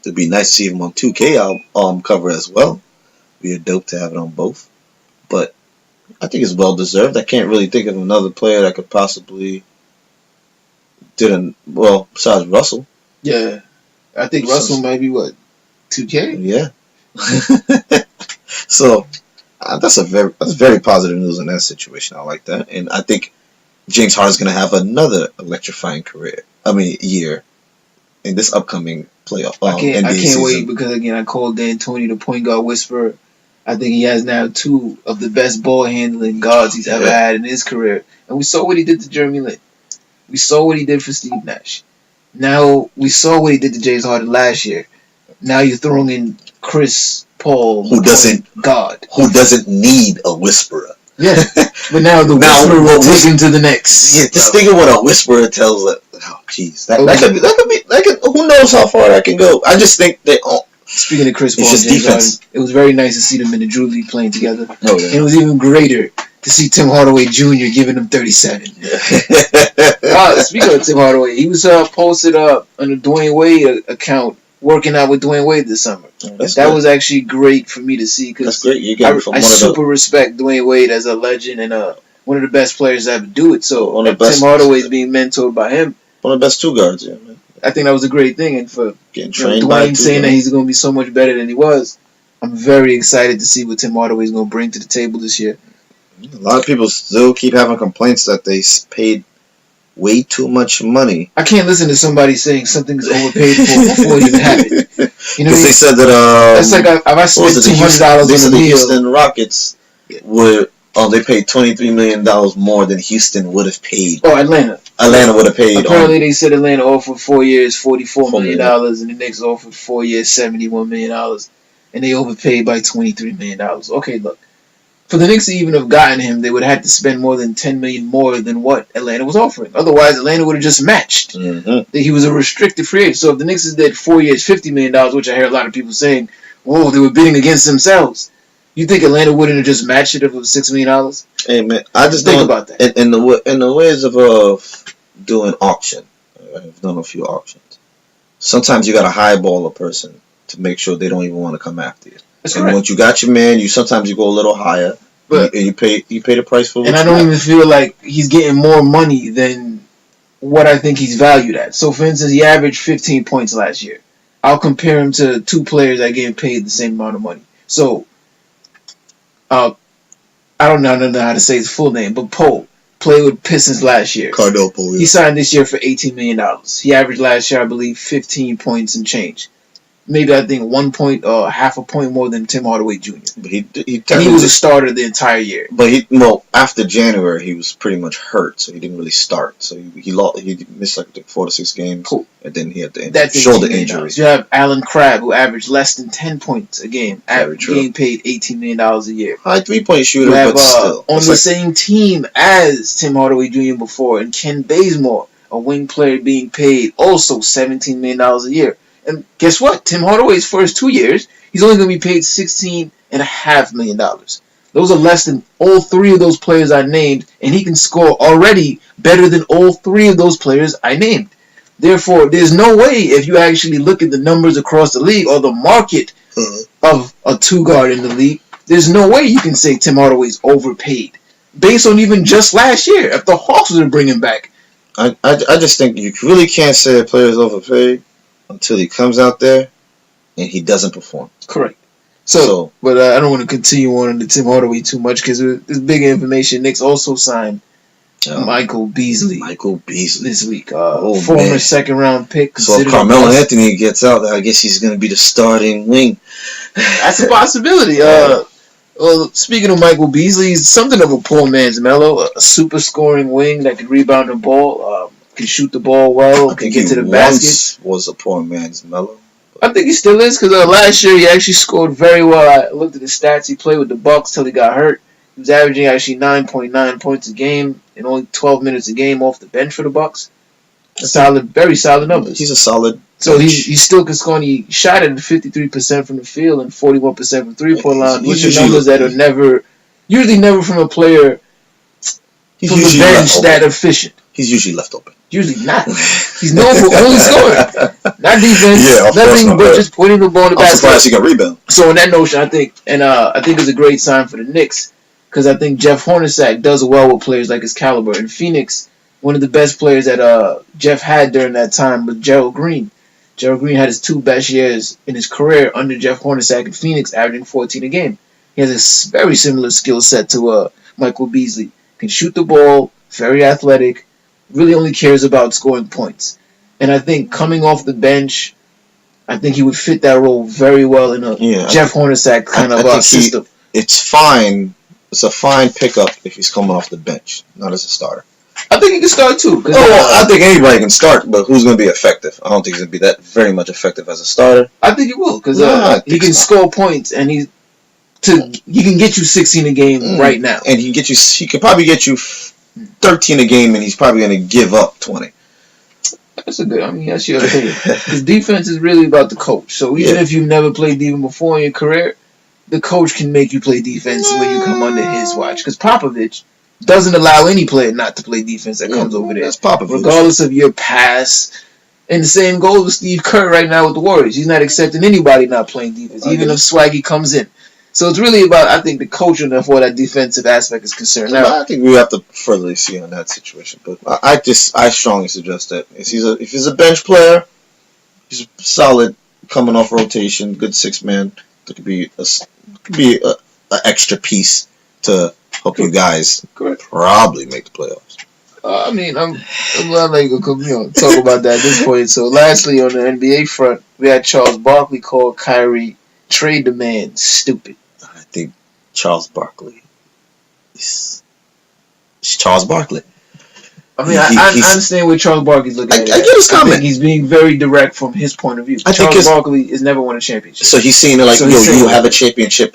It'd be nice to see him on 2K cover as well. Be a dope to have it on both. But I think it's well deserved. I can't really think of another player that could possibly besides Russell.
Yeah, I think Russell might be 2K.
Yeah. So that's very positive news in that situation. I like that, and I think James Harden's going to have another electrifying year in this upcoming playoff.
I can't wait because again, I called D'Antoni the point guard whisperer. I think he has now 2 of the best ball handling guards he's ever had in his career, and we saw what he did to Jeremy Lin. We saw what he did for Steve Nash. Now, we saw what he did to James Harden last year. Now you're throwing in Chris Paul, who doesn't
need a whisperer.
Yeah, but now the whisperer will take him to the next.
Yeah, just think of what a whisperer tells us. Oh, jeez, that could who knows how far that can go. I just think that.
Speaking of Chris Paul and James Harden, it was very nice to see them in the Drew League playing together.
Oh, yeah.
And it was even greater to see Tim Hardaway Jr. giving him 37. Speaking of Tim Hardaway, he was posted up on the Dwayne Wade account working out with Dwayne Wade this summer. That was actually great for me to see because I super respect Dwayne Wade as a legend and one of the best players to ever do it. So Tim Hardaway is being mentored by him.
One of the best 2 guards, yeah, man.
I think that was a great thing. And for
getting trained by
Dwayne saying that he's going to be so much better than he was, I'm very excited to see what Tim Hardaway is going to bring to the table this year.
A lot of people still keep having complaints that they paid way too much money.
I can't listen to somebody saying something is overpaid for before it even happened. You know,
they said that
it's like if I spent $200
they said
on
the
a meal.
Houston Rockets were they paid $23 million more than Houston would have paid.
Oh, Atlanta.
Atlanta would have paid.
Apparently, they said Atlanta offered 4 years, $44 million, and the Knicks offered 4 years, $71 million, and they overpaid by $23 million. Okay, look. For the Knicks to even have gotten him, they would have had to spend more than $10 million more than what Atlanta was offering. Otherwise, Atlanta would have just matched.
Mm-hmm.
He was a restricted free agent. So if the Knicks did 4 years, $50 million, which I hear a lot of people saying, "Whoa, they were bidding against themselves." You think Atlanta wouldn't have just matched it if it was $6 million?
Hey man, I just
think about that.
In the ways of doing auction, I've done a few auctions. Sometimes you got to highball a person to make sure they don't even want to come after you.
That's
and
correct.
once you got your man, you sometimes you go a little higher, but and you pay the price for.
And I don't even feel like he's getting more money than what I think he's valued at. So, for instance, he averaged 15 points last year. I'll compare him to two players that get paid the same amount of money. So, I don't know how to say his full name, but Poe played with Pistons last year.
Cardell Poe. Yeah.
He signed this year for $18 million. He averaged last year, I believe, 15 points and change. Maybe I think 1 point or half a point more than Tim Hardaway Jr.
But he
was a starter the entire year.
But after January he was pretty much hurt, so he didn't really start. So he missed like 4 to 6 games.
Cool.
And then he had the
That's
shoulder injury.
You have Alan Crabb, who averaged less than 10 points a game. Getting paid $18 million a year.
High 3-point shooter,
you have,
but still.
On the same team as Tim Hardaway Jr. before, and Ken Bazemore, a wing player being paid also $17 million a year. And guess what? Tim Hardaway's first 2 years, he's only going to be paid $16.5 million. Those are less than all three of those players I named, and he can score already better than all three of those players I named. Therefore, there's no way, if you actually look at the numbers across the league or the market of a two-guard in the league, there's no way you can say Tim Hardaway's overpaid. Based on even just last year, if the Hawks were to bring him back.
I just think you really can't say a player's overpaid until he comes out there and he doesn't perform.
Correct. But I don't want to continue on into Tim Hardaway too much because there's bigger information. Knicks also signed Michael Beasley. This week. Former second-round pick.
So if Carmelo Anthony gets out, I guess he's going to be the starting wing.
That's a possibility. Well, speaking of Michael Beasley, he's something of a poor man's Melo, a super scoring wing that can rebound the ball, can shoot the ball well, can get to the basket.
Was a poor man's Melo.
I think he still is because last year he actually scored very well. I looked at his stats. He played with the Bucks till he got hurt. He was averaging actually 9.9 points a game and only 12 minutes a game off the bench for the Bucks. Very solid numbers.
He's a solid.
So he still can score. And he shot at 53% from the field and 41% from three-point line, which are numbers that are usually never from a player from the bench that efficient.
He's usually left open.
Usually not. He's known for only scoring, not defense, nothing but just putting the ball in the basket.
I'm surprised he can rebound.
So in that notion, I think it's a great sign for the Knicks because I think Jeff Hornacek does well with players like his caliber. In Phoenix, one of the best players that Jeff had during that time was Gerald Green. Gerald Green had his 2 best years in his career under Jeff Hornacek in Phoenix, averaging 14 a game. He has a very similar skill set to Michael Beasley. Can shoot the ball, very athletic, really only cares about scoring points. And I think coming off the bench, I think he would fit that role very well in a Jeff Hornacek kind of system.
It's fine. It's a fine pickup if he's coming off the bench, not as a starter.
I think he can start too.
I think anybody can start, but who's going to be effective? I don't think he's going to be that very much effective as a starter.
I think he will because he can score points and he can get you 16 a game right now.
And he can probably get you 13 a game, and he's probably going to give up 20.
That's that's your opinion. His defense is really about the coach. So even if you've never played defense before in your career, the coach can make you play defense when you come under his watch. Because Popovich doesn't allow any player not to play defense that comes over there.
That's Popovich.
Regardless of your past. And the same goes with Steve Kerr right now with the Warriors. He's not accepting anybody not playing defense, even if Swaggy comes in. So it's really about, I think, the coaching of where that defensive aspect is concerned. Now,
I think we have to further see on that situation. But I strongly suggest that if he's a bench player, he's solid, coming off rotation, good 6-man. That could be a extra piece to help you guys probably make the playoffs.
I mean, I'm not like talk about that at this point. So, lastly, on the NBA front, we had Charles Barkley call Kyrie trade demand stupid.
I think Charles Barkley is Charles Barkley.
I mean, I understand where Charles Barkley's looking at.
I get his comment.
I think he's being very direct from his point of view. Charles Barkley has never won a championship.
So he's seeing it like, you have a championship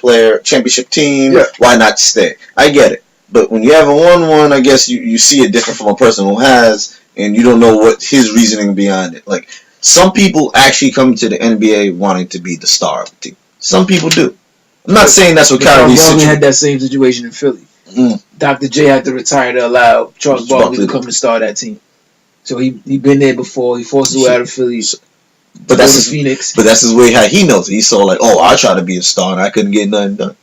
team. Yeah. Why not stay? I get it. But when you haven't won one, I guess you see it different from a person who has, and you don't know what his reasoning behind it. Like, some people actually come to the NBA wanting to be the star of the team. Some people do. I'm not saying that's what Kyrie's situation.
Barkley had that same situation in Philly. Dr. J had to retire to allow Charles Barkley to become the star of that team. So he been there before. He forced his way out of Philly.
But that's Phoenix. But that's his way how he knows it. He saw like, I tried to be a star and I couldn't get nothing done.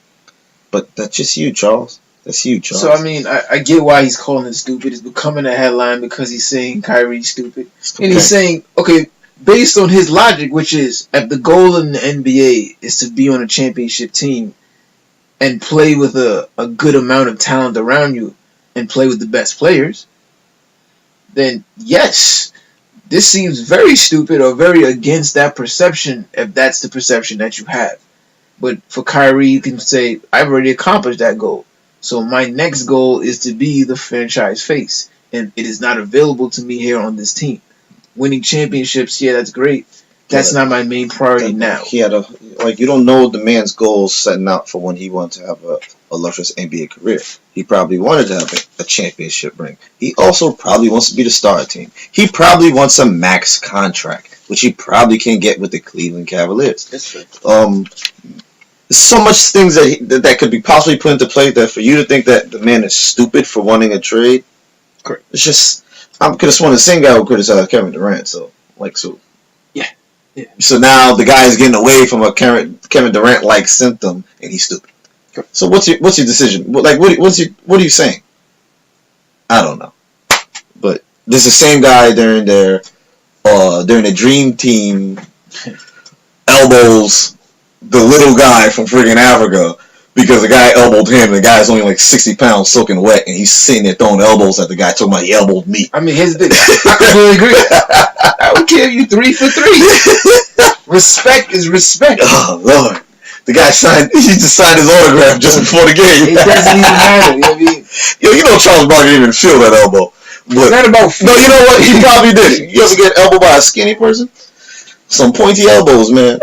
But that's just you, Charles. That's you, Charles.
So I mean, I get why he's calling it stupid. It's becoming a headline because he's saying Kyrie's stupid. And he's saying, okay, based on his logic, which is if the goal in the NBA is to be on a championship team and play with a good amount of talent around you and play with the best players, then yes, this seems very stupid or very against that perception if that's the perception that you have. But for Kyrie, you can say, I've already accomplished that goal. So my next goal is to be the franchise face. And it is not available to me here on this team. Winning championships, yeah, that's great. That's not my main priority now.
He had you don't know the man's goals setting out for when he wanted to have a illustrious NBA career. He probably wanted to have a championship ring. He also probably wants to be the star of the team. He probably wants a max contract, which he probably can't get with the Cleveland Cavaliers.
That's true.
There's so much things that could be possibly put into play that for you to think that the man is stupid for wanting a trade,
correct.
It's just I could have sworn the same guy who criticized Kevin Durant.
Yeah.
So now the guy is getting away from a Kevin Durant-like symptom, and he's stupid. Correct. So what's your decision? What are you saying? I don't know, but this is the same guy during the Dream Team elbows the little guy from friggin' Africa because the guy elbowed him and the guy's only like 60 pounds soaking wet and he's sitting there throwing elbows at the guy talking about he elbowed me.
I mean, here's the thing. I completely agree. I would give you 3 for 3. Respect is respect.
Oh, Lord. The guy he just signed his autograph just before the game.
It doesn't even matter. You know what I mean?
You know Charles Barkley didn't even feel that elbow.
But, it's not about
no, you know what? He probably did. You ever get elbowed by a skinny person? Some pointy elbows, man.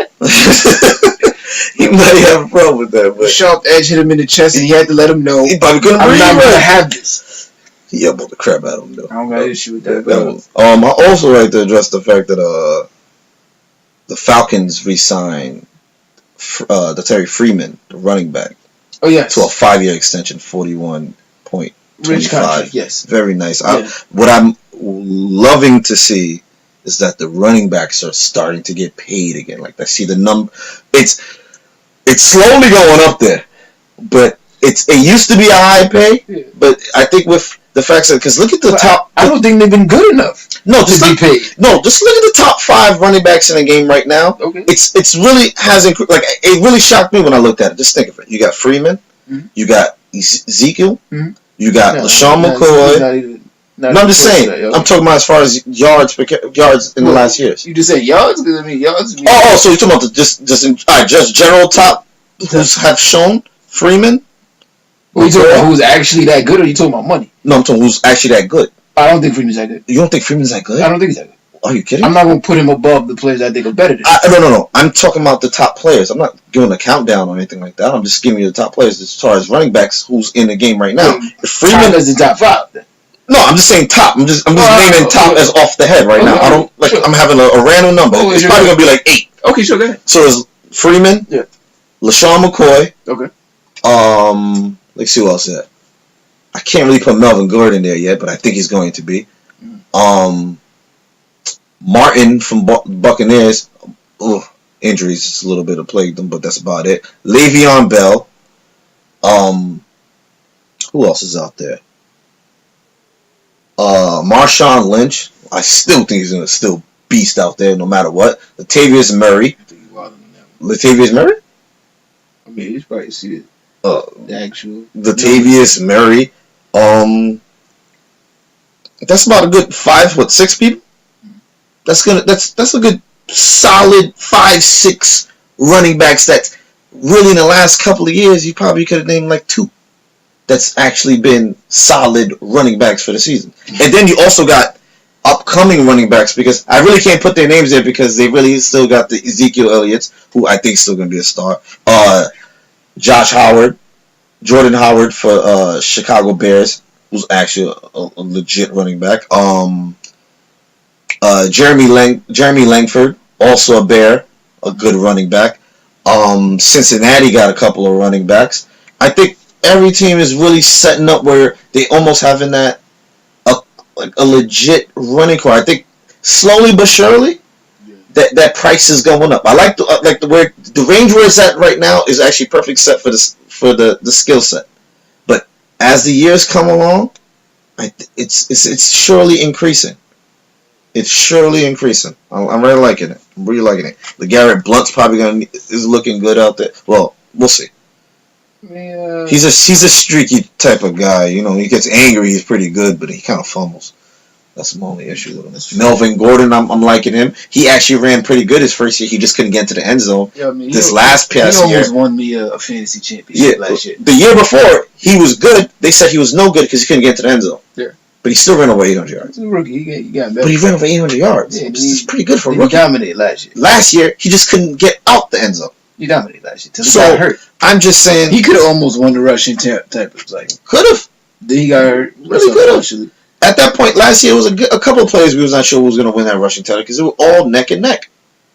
He might have a problem with that, but
sharp edge hit him in the chest, and he had to let him know.
He probably couldn't breathe.
I'm not going to have this.
He elbowed the crap out of him, though.
I don't got an issue with that.
I also like to address the fact that the Falcons re-signed the Terry Freeman, the running back.
Oh yes.
To a 5-year extension, 41.25.
Rich contract, yes.
Very nice.
Yeah.
What I'm loving to see is that the running backs are starting to get paid again. Like I see the number. It's slowly going up there, but it used to be a high pay. Yeah. But I think with the fact that because look at the top.
I don't think they've been good enough.
No,
to be paid.
No, just look at the top 5 running backs in the game right now.
Okay.
It's really hasn't like it really shocked me when I looked at it. Just think of it. You got Freeman, you got Ezekiel, you got LaShawn McCoy. I'm just saying. I'm talking about as far as yards in the last years.
You just say yards because I mean yards.
Oh, so you're talking about just general top who's have shown Freeman.
Are you talking about who's actually that good, or are you talking about money?
No, I'm talking who's actually that good.
I don't think Freeman's that good.
You don't think Freeman's that good?
I don't think he's that good.
Are you kidding?
I'm not going to put him above the players I think are better than him.
No. I'm talking about the top players. I'm not giving a countdown or anything like that. I'm just giving you the top players as far as running backs who's in the game right now.
If Freeman is the top 5, then.
No, I'm just saying top. I'm just naming top as off the head right now. I don't like. Sure. I'm having a random number. It's probably gonna be like 8.
Okay, sure, go ahead.
So it's Freeman.
Yeah.
LaShawn McCoy.
Okay.
Let's see who else is that. I can't really put Melvin Gordon there yet, but I think he's going to be. Martin from Buccaneers. Injuries just a little bit have plagued them, but that's about it. Le'Veon Bell. Who else is out there? Marshawn Lynch. I still think he's gonna still beast out there no matter what. Latavius Murray.
I think he's wilding on that one.
Latavius Murray?
I mean, he's probably see it. The actual.
Latavius Murray. That's about a good 6 people. That's a good solid 5-6 running backs that really in the last couple of years you probably could have named like 2 that's actually been solid running backs for the season. And then you also got upcoming running backs, because I really can't put their names there because they really still got the Ezekiel Elliott's, who I think is still going to be a star. Josh Howard, Jordan Howard for Chicago Bears, who's actually a legit running back. Jeremy Langford, also a Bear, a good running back. Cincinnati got a couple of running backs. I think every team is really setting up where they almost having that a legit running core. I think slowly but surely that price is going up. I like the where the range where it's at right now is actually perfect set for the skill set. But as the years come along, it's surely increasing. It's surely increasing. I'm really liking it. I'm really liking it. The Garrett Blunt's probably is looking good out there. Well, we'll see.
Yeah.
He's a streaky type of guy. You know, he gets angry. He's pretty good, but he kind of fumbles. That's my only issue with him. Melvin Gordon, I'm liking him. He actually ran pretty good his first year. He just couldn't get to the end zone.
Yeah, I mean,
this last past year,
he almost won me a fantasy championship last year.
The year before, he was good. They said he was no good because he couldn't get to the end zone.
Yeah.
But he still ran over 800 yards.
He's a rookie. He got better.
But he ran over 800 yards.
Yeah,
which is pretty good for a
he
rookie.
He dominated last year.
Last year, he just couldn't get out the end zone.
He dominated last year till he
So,
got hurt.
I'm just saying...
He could have almost won the rushing type of like.
Could have.
Then he got hurt.
Really could have. At that point last year, it was a couple of players we was not sure who was going to win that rushing title because it was all neck and neck.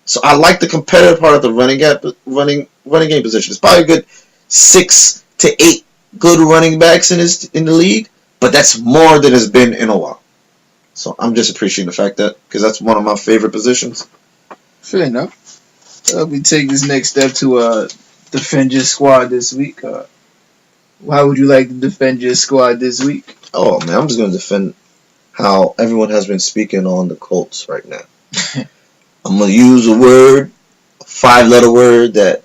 So I like the competitive part of the running game position. It's probably a good 6 to 8 good running backs in the league, but that's more than it's been in a while. So I'm just appreciating the fact that, because that's one of my favorite positions.
Fair enough. We take this next step to defend your squad this week. How would you like to defend your squad this week?
Oh man, I'm just going to defend how everyone has been speaking on the Colts right now. I'm going to use a 5-letter word that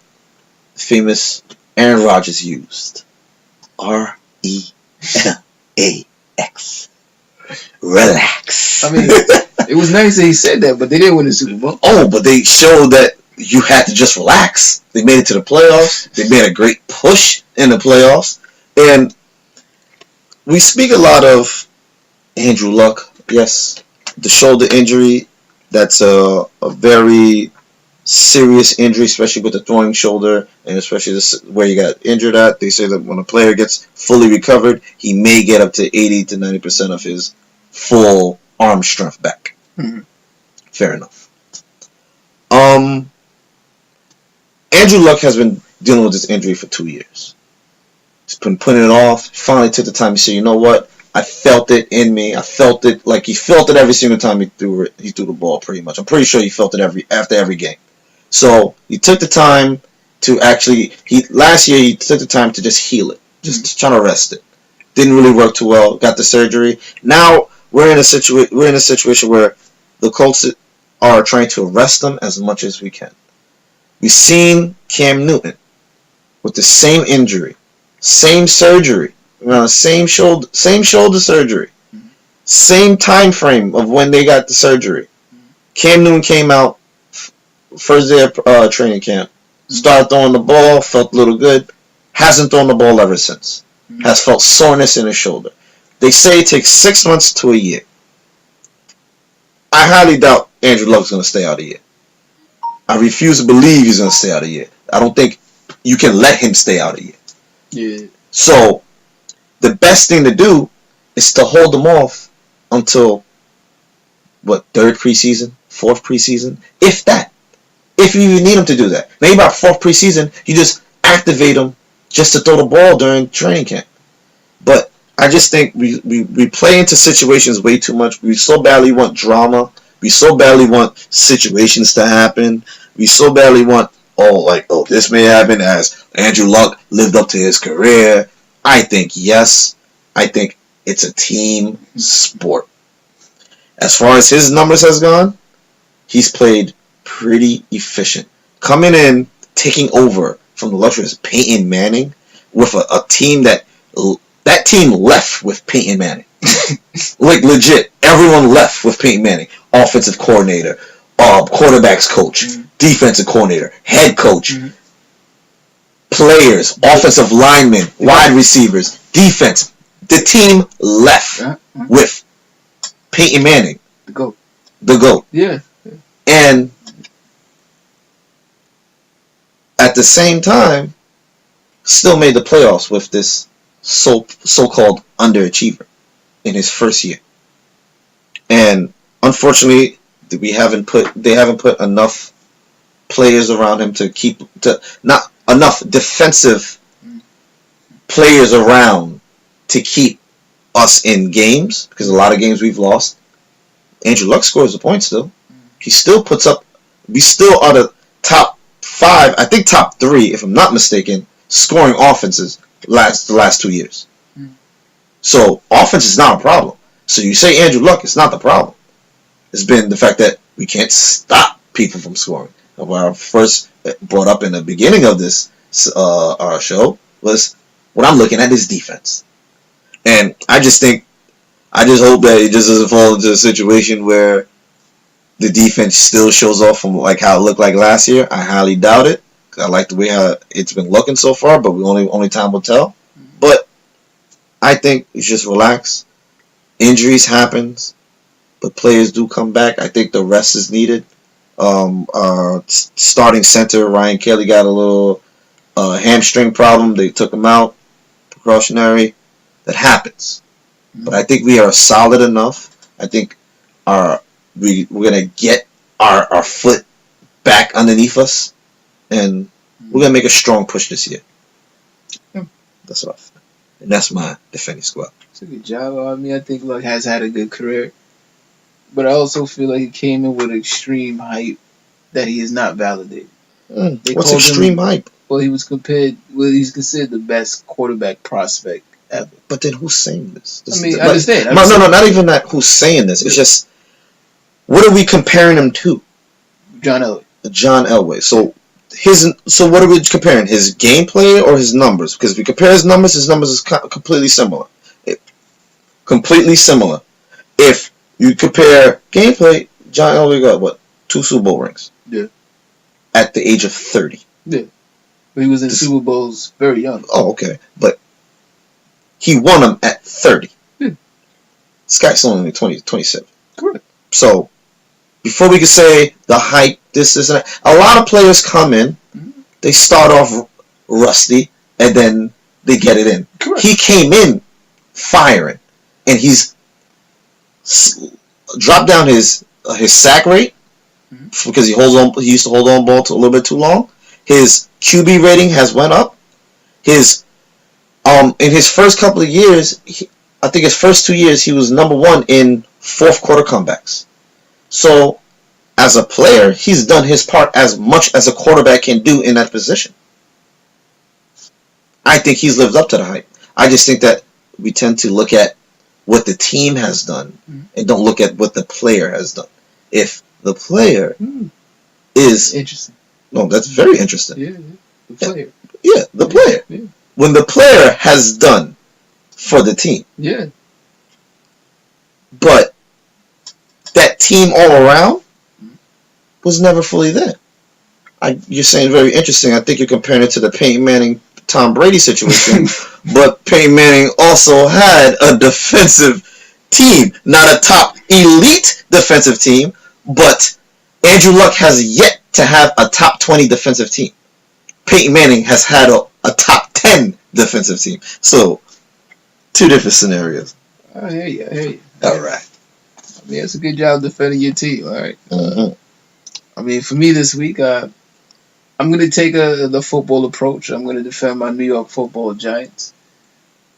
famous Aaron Rodgers used. RELAX. Relax.
I mean, it was nice that he said that, but they didn't win the Super Bowl.
Oh, but they showed that you had to just relax. They made it to the playoffs. They made a great push in the playoffs. And we speak a lot of Andrew Luck. Yes, the shoulder injury. That's a very serious injury, especially with the throwing shoulder, and especially where you got injured at. They say that when a player gets fully recovered, he may get up to 80 to 90% of his full arm strength back.
Mm-hmm.
Fair enough. Andrew Luck has been dealing with this injury for 2 years. He's been putting it off. Finally took the time to say, you know what? I felt it in me. I felt it like he felt it every single time he threw the ball. Pretty much, I'm pretty sure he felt it after every game. So he took the time to last year he took the time to just heal it, just trying to rest it. Didn't really work too well. Got the surgery. Now we're in a situation where the Colts are trying to rest him as much as we can. We've seen Cam Newton with the same injury, same surgery. Same shoulder surgery. Same time frame of when they got the surgery. Cam Newton came out first day of training camp. Started throwing the ball, felt a little good. Hasn't thrown the ball ever since. Has felt soreness in his shoulder. They say it takes 6 months to a year. I highly doubt Andrew Luck's going to stay out a year. I refuse to believe he's going to stay out a year. I don't think you can let him stay out a year.
Yeah.
So the best thing to do is to hold them off until, 3rd preseason, 4th preseason, if that. If you even need them to do that. Maybe about 4th preseason, you just activate them just to throw the ball during training camp. But I just think we play into situations way too much. We so badly want drama. We so badly want situations to happen. we so badly want, this may happen as Andrew Luck lived up to his career. I think yes. I think it's a team sport. As far as his numbers has gone, he's played pretty efficient. Coming in, taking over from the illustrious Peyton Manning with a team that team left with Peyton Manning. Like legit, everyone left with Peyton Manning. Offensive coordinator, quarterbacks coach, defensive coordinator, head coach, players, offensive linemen, wide receivers, defense. The team left with Peyton Manning. The GOAT.
Yeah.
And at the same time, still made the playoffs with this so-called underachiever in his first year. And unfortunately, they haven't put enough players around him not enough defensive players around to keep us in games, because a lot of games we've lost. Andrew Luck scores a point still. He still puts up. We still are the top 5, I think top 3, if I'm not mistaken, scoring offenses the last 2 years. So offense is not a problem. So you say Andrew Luck, it's not the problem. It's been the fact that we can't stop people from scoring. What I first brought up in the beginning of this our show was what I'm looking at is defense. And I just hope that it just doesn't fall into a situation where the defense still shows off from like how it looked like last year. I highly doubt it. I like the way how it's been looking so far, but only time will tell. But I think you just relax. Injuries happens, but players do come back. I think the rest is needed. Starting center Ryan Kelly got a little hamstring problem. They took him out, precautionary. That happens. But I think we are solid enough. I think we're gonna get our foot back underneath us, and we're gonna make a strong push this year. That's what I think. And that's my defending squad.
It's a good job. I mean, I think Luck has had a good career, but I also feel like he came in with extreme hype that he is not validated.
What's extreme hype?
Well, he's considered the best quarterback prospect ever.
But then who's saying this?
I understand.
No, not even that. Who's saying this? It's just, what are we comparing him to?
John Elway.
John Elway. So what are we comparing? His gameplay or his numbers? Because if we compare his numbers is completely similar. Completely similar. If you compare gameplay, John Elway got what? 2 Super Bowl rings.
Yeah.
At the age of 30.
Yeah. But he was in Super Bowls very young.
Oh, okay. But he won them at 30.
Yeah.
This guy's only 27.
Correct.
So, before we can say the hype, this and that, a lot of players come in, they start off rusty, and then they get it in.
Correct.
He came in firing, and he's dropped down his sack rate because he used to hold on ball a little bit too long. His QB rating has went up. His in his first couple of years, I think his first 2 years, he was number 1 in fourth quarter comebacks. So, as a player, he's done his part as much as a quarterback can do in that position. I think he's lived up to the hype. I just think that we tend to look at what the team has done and don't look at what the player has done. If the player is...
Interesting.
No, that's very interesting.
Yeah, the player.
Yeah, the player.
Yeah.
When the player has done for the team.
Yeah.
But that team all around was never fully there. You're saying very interesting. I think you're comparing it to the Peyton Manning, Tom Brady situation. But Peyton Manning also had a defensive team. Not a top elite defensive team, but Andrew Luck has yet to have a top 20 defensive team. Peyton Manning has had a top 10 defensive team. So, 2 different scenarios.
I hear you.
All right.
I mean, it's a good job defending your team. All right. I mean, for me this week, I'm going to take the football approach. I'm going to defend my New York Football Giants.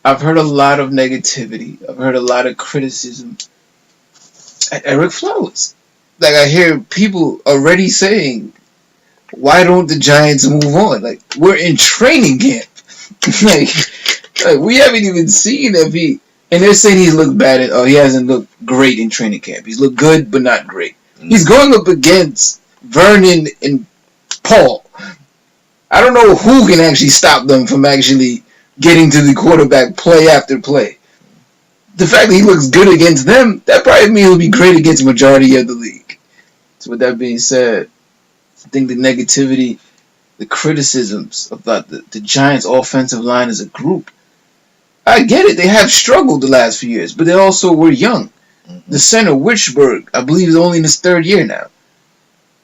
I've heard a lot of negativity. I've heard a lot of criticism at Eric Flowers. Like, I hear people already saying why don't the Giants move on? Like, we're in training camp. like, we haven't even seen if he. And they're saying he's looked bad he hasn't looked great in training camp. He's looked good, but not great. He's going up against Vernon and Paul. I don't know who can actually stop them from actually getting to the quarterback play after play. The fact that he looks good against them, that probably means he'll be great against the majority of the league. So with that being said, I think the negativity, the criticisms about the Giants' offensive line as a group, I get it. They have struggled the last few years, but they also were young. The center, Witchburg, I believe is only in his third year now.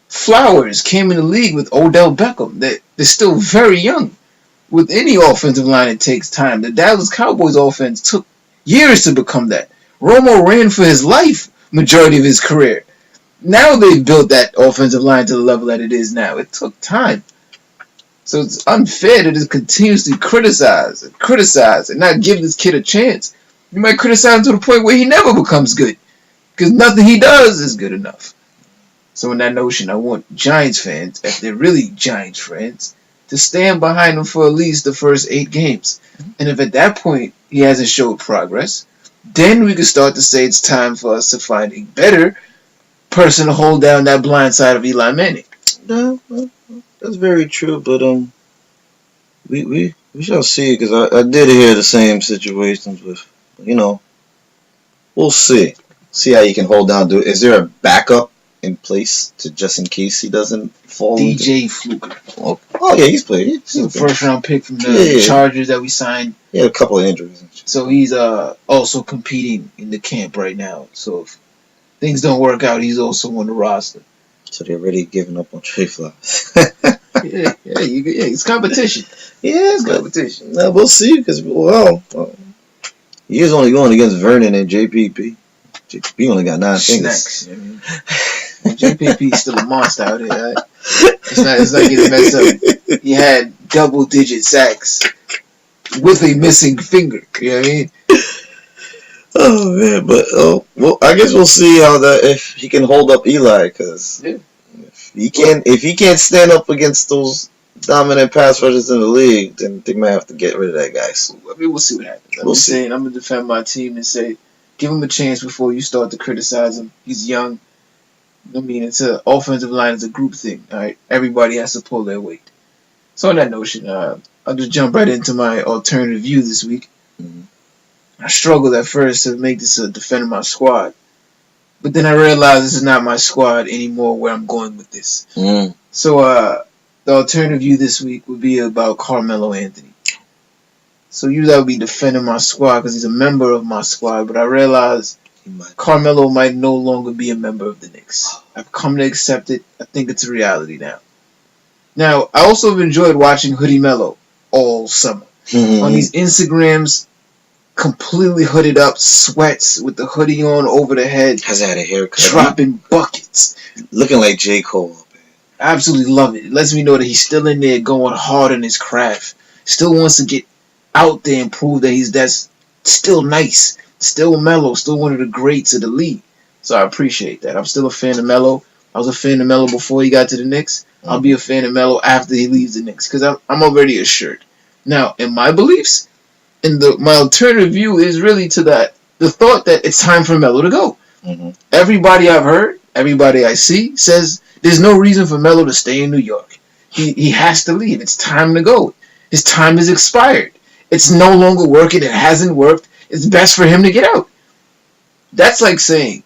Flowers came in the league with Odell Beckham. They're still very young. With any offensive line, it takes time. The Dallas Cowboys offense took years to become that. Romo ran for his life majority of his career. Now they've built that offensive line to the level that it is now. It took time. So it's unfair to just continuously criticize and not give this kid a chance. You might criticize him to the point where he never becomes good. Because nothing he does is good enough. So in that notion, I want Giants fans, if they're really Giants fans, to stand behind him for at least the first 8 games. And if at that point he hasn't showed progress, then we can start to say it's time for us to find a better person to hold down that blind side of Eli Manning.
No, that's very true, but we shall see, because I did hear the same situations with,
We'll see. See how you can hold down. Is there a backup in place to just in case he doesn't fall?
DJ Fluker.
Oh yeah, he's played. He's
a first round pick from the Chargers that we signed.
He had a couple of injuries.
So he's also competing in the camp right now. So if things don't work out, he's also on the roster.
So they're already giving up on Trey Flowers.
yeah, it's competition.
Yeah, it's competition. Now we'll see, because he is only going against Vernon and JPP. JPP only got 9 fingers.
Snacks. JPP is still a monster out here. Right? It's like he's messed up. He had double-digit sacks with a missing finger. You know what I mean?
Oh man, but I guess we'll see how if he can hold up Eli, because if he can't stand up against those dominant pass rushers in the league, then they might have to get rid of that guy. So,
I mean, we'll see what happens. I'm going to defend my team and say, give him a chance before you start to criticize him. He's young. I mean, it's an offensive line. It's a group thing. All right, everybody has to pull their weight. So on that notion, I'll just jump right into my alternative view this week.
Mm-hmm.
I struggled at first to make this a defender my squad, but then I realized this is not my squad anymore. Where I'm going with this.
Mm.
So the alternative view this week would be about Carmelo Anthony. So usually I would be defending my squad because he's a member of my squad, but I realized Carmelo might no longer be a member of the Knicks. I've come to accept it. I think it's a reality now. Now, I also have enjoyed watching Hoodie MELO all summer. Mm-hmm. On these Instagrams, completely hooded up, sweats with the hoodie on over the head.
Has had a haircut.
Dropping buckets.
Looking like J. Cole.
I absolutely love it. It lets me know that he's still in there going hard on his craft. Still wants to get out there and prove that that's still nice. Still MELO. Still one of the greats of the league. So I appreciate that. I'm still a fan of MELO. I was a fan of MELO before he got to the Knicks. I'll be a fan of MELO after he leaves the Knicks because I'm already assured. Now, in my beliefs, my alternative view is really to the thought that it's time for MELO to go. Mm-hmm. Everybody I've heard, everybody I see says there's no reason for MELO to stay in New York. He has to leave. It's time to go. His time is expired. It's no longer working. It hasn't worked. It's best for him to get out. That's like saying,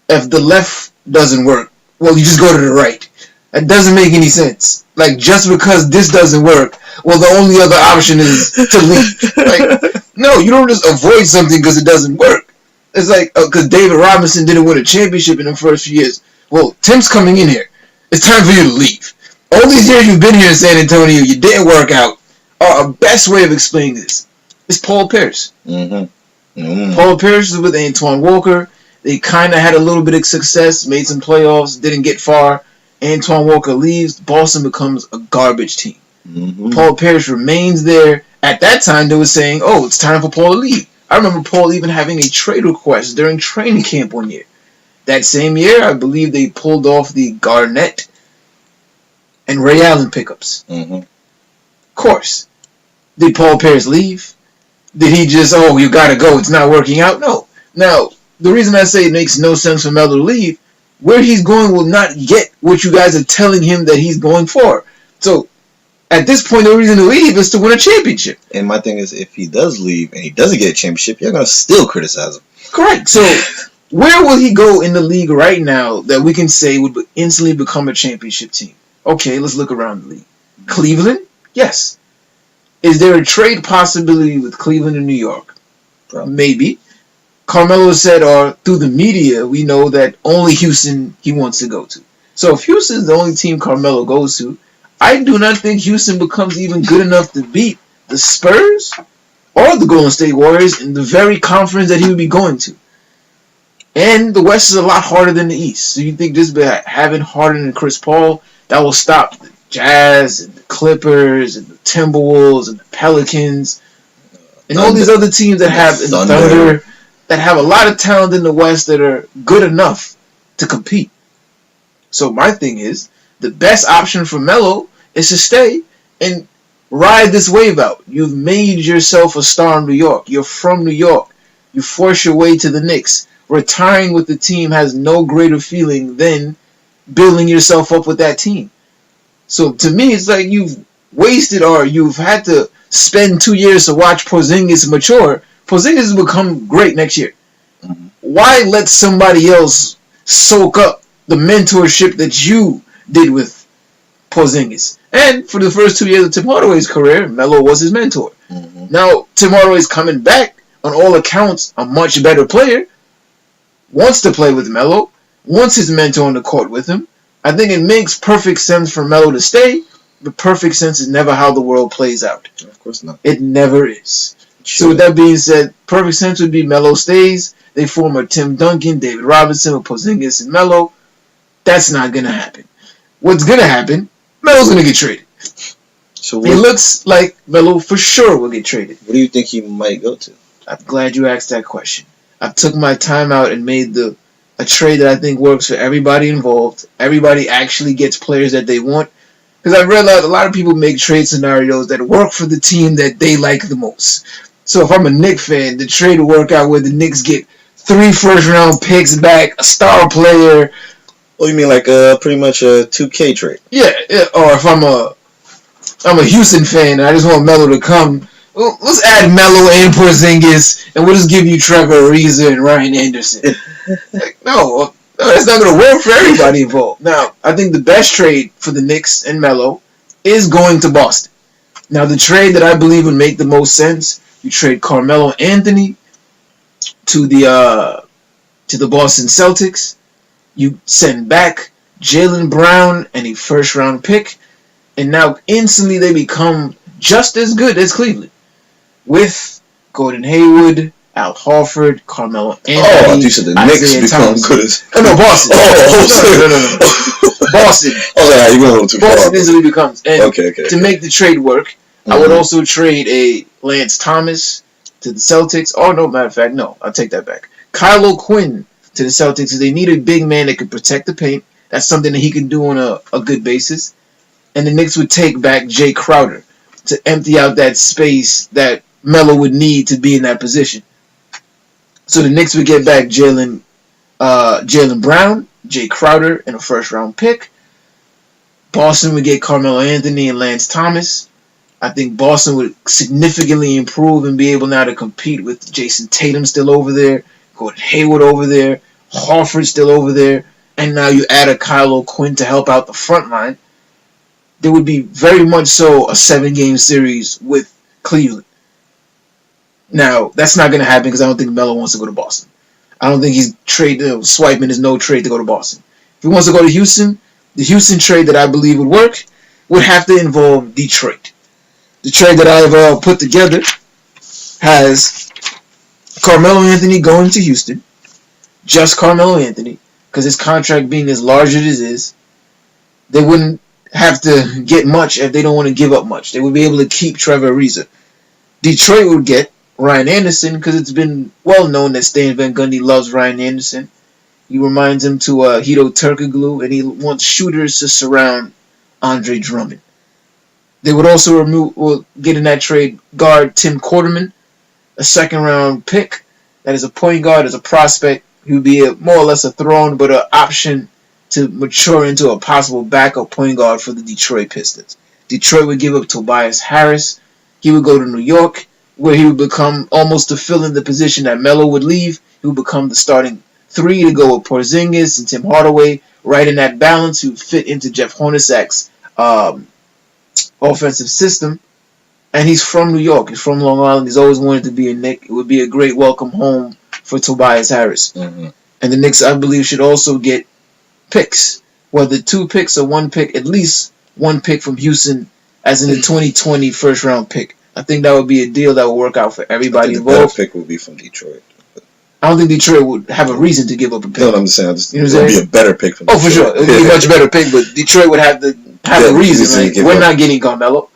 if the left doesn't work, well, you just go to the right. That doesn't make any sense. Like, just because this doesn't work, well, the only other option is to leave. Like, no, you don't just avoid something because it doesn't work. It's like, because David Robinson didn't win a championship in the first few years. Well, Tim's coming in here. It's time for you to leave. All these years you've been here in San Antonio, you didn't work out. Our best way of explaining this is Paul Pierce. Mm-hmm. Mm-hmm. Paul Pierce is with Antoine Walker. They kind of had a little bit of success, made some playoffs, didn't get far. Antoine Walker leaves. Boston becomes a garbage team. Mm-hmm. Paul Pierce remains there. At that time, they were saying, oh, it's time for Paul to leave. I remember Paul even having a trade request during training camp one year. That same year, I believe they pulled off the Garnett and Ray Allen pickups.
Mm-hmm.
Of course. Did Paul Pierce leave? Did he just, oh, you gotta go, it's not working out? No. Now, the reason I say it makes no sense for Melo to leave, where he's going will not get what you guys are telling him that he's going for. So, at this point, the reason to leave is to win a championship.
And my thing is, if he does leave and he doesn't get a championship, you're going to still criticize him.
Correct. So, where will he go in the league right now that we can say would instantly become a championship team? Okay, let's look around the league. Cleveland? Yes. Is there a trade possibility with Cleveland and New York?
Probably.
Maybe. Carmelo said, or through the media, we know that only Houston he wants to go to. So if Houston's the only team Carmelo goes to, I do not think Houston becomes even good enough to beat the Spurs or the Golden State Warriors in the very conference that he would be going to. And the West is a lot harder than the East. So you think just by having Harden and Chris Paul, that will stop the Jazz and the Clippers and the Timberwolves and the Pelicans and all these other teams that have the Thunder that have a lot of talent in the West that are good enough to compete. So my thing is, the best option for Melo is to stay and ride this wave out. You've made yourself a star in New York. You're from New York. You force your way to the Knicks. Retiring with the team has no greater feeling than building yourself up with that team. So to me, it's like you've wasted or you've had to spend 2 years to watch Porzingis mature. Porzingis will become great next year.
Mm-hmm.
Why let somebody else soak up the mentorship that you did with Porzingis? And for the first 2 years of Tim Hardaway's career, Melo was his mentor.
Mm-hmm.
Now, Tim Hardaway's coming back, on all accounts, a much better player, wants to play with Melo, wants his mentor on the court with him. I think it makes perfect sense for Melo to stay, but perfect sense is never how the world plays out.
Of course not.
It never is.
Sure.
So with that being said, perfect sense would be Melo stays. They form a Tim Duncan, David Robinson, with Porzingis and Melo. That's not going to happen. What's going to happen, Melo's going to get traded.
So
it looks like Melo for sure will get traded.
What do you think he might go to?
I'm glad you asked that question. I took my time out and made a trade that I think works for everybody involved. Everybody actually gets players that they want. Because I realized a lot of people make trade scenarios that work for the team that they like the most. So if I'm a Knicks fan, the trade will work out where the Knicks get 3 first-round picks back, a star player.
Oh, you mean like pretty much a 2K trade?
Yeah, or if I'm a Houston fan and I just want Melo to come, well, let's add Melo and Porzingis, and we'll just give you Trevor Ariza and Ryan Anderson. No, it's not going to work for everybody involved. Now, I think the best trade for the Knicks and Melo is going to Boston. Now, the trade that I believe would make the most sense, you trade Carmelo Anthony to the Boston Celtics. You send back Jaylen Brown and a first-round pick, and now instantly they become just as good as Cleveland with Gordon Hayward, Al Horford, Carmelo Anthony.
Oh, I thought you said the Knicks become good as...
No, Boston.
No.
Boston.
Oh, yeah, you're going a little too far.
Boston instantly becomes. And
okay.
To make the trade work, I would also trade a Lance Thomas to the Celtics. Oh, no, matter of fact, no. I'll take that back. Kylo Quinn to the Celtics. They need a big man that can protect the paint. That's something that he can do on a good basis. And the Knicks would take back Jay Crowder to empty out that space that Melo would need to be in that position. So the Knicks would get back Jaylen Brown, Jay Crowder, and a first-round pick. Boston would get Carmelo Anthony and Lance Thomas. I think Boston would significantly improve and be able now to compete with Jason Tatum still over there, Gordon Hayward over there, Horford still over there, and now you add a Kylo Quinn to help out the front line. There would be very much so a 7-game series with Cleveland. Now, that's not going to happen because I don't think Melo wants to go to Boston. I don't think he's swiping his no trade to go to Boston. If he wants to go to Houston, the Houston trade that I believe would work would have to involve Detroit. The trade that I've put together has Carmelo Anthony going to Houston, just Carmelo Anthony, because his contract being as large as it is, they wouldn't have to get much if they don't want to give up much. They would be able to keep Trevor Ariza. Detroit would get Ryan Anderson because it's been well known that Stan Van Gundy loves Ryan Anderson. He reminds him to Hito Turkoglu, and he wants shooters to surround Andre Drummond. They would also get in that trade guard Tim Quarterman, a second-round pick that is a point guard, as a prospect. He would be more or less a throw-in, but an option to mature into a possible backup point guard for the Detroit Pistons. Detroit would give up Tobias Harris. He would go to New York, where he would become almost to fill in the position that Melo would leave. He would become the starting 3 to go with Porzingis and Tim Hardaway. Right in that balance, he would fit into Jeff Hornacek's offensive system. And he's from New York. He's from Long Island. He's always wanted to be a Knick. It would be a great welcome home for Tobias Harris.
Mm-hmm.
And the Knicks, I believe, should also get picks, whether 2 picks or 1 pick, at least 1 pick from Houston, as in the 2020 first-round pick. I think that would be a deal that would work out for everybody involved.
The better pick would be from Detroit.
I don't think Detroit would have a reason to give up a pick.
No, I'm just saying, it would be a better pick from
Detroit.
Detroit.
For sure. It would be a much better pick, but Detroit would have a reason. Like, we're not getting Carmelo.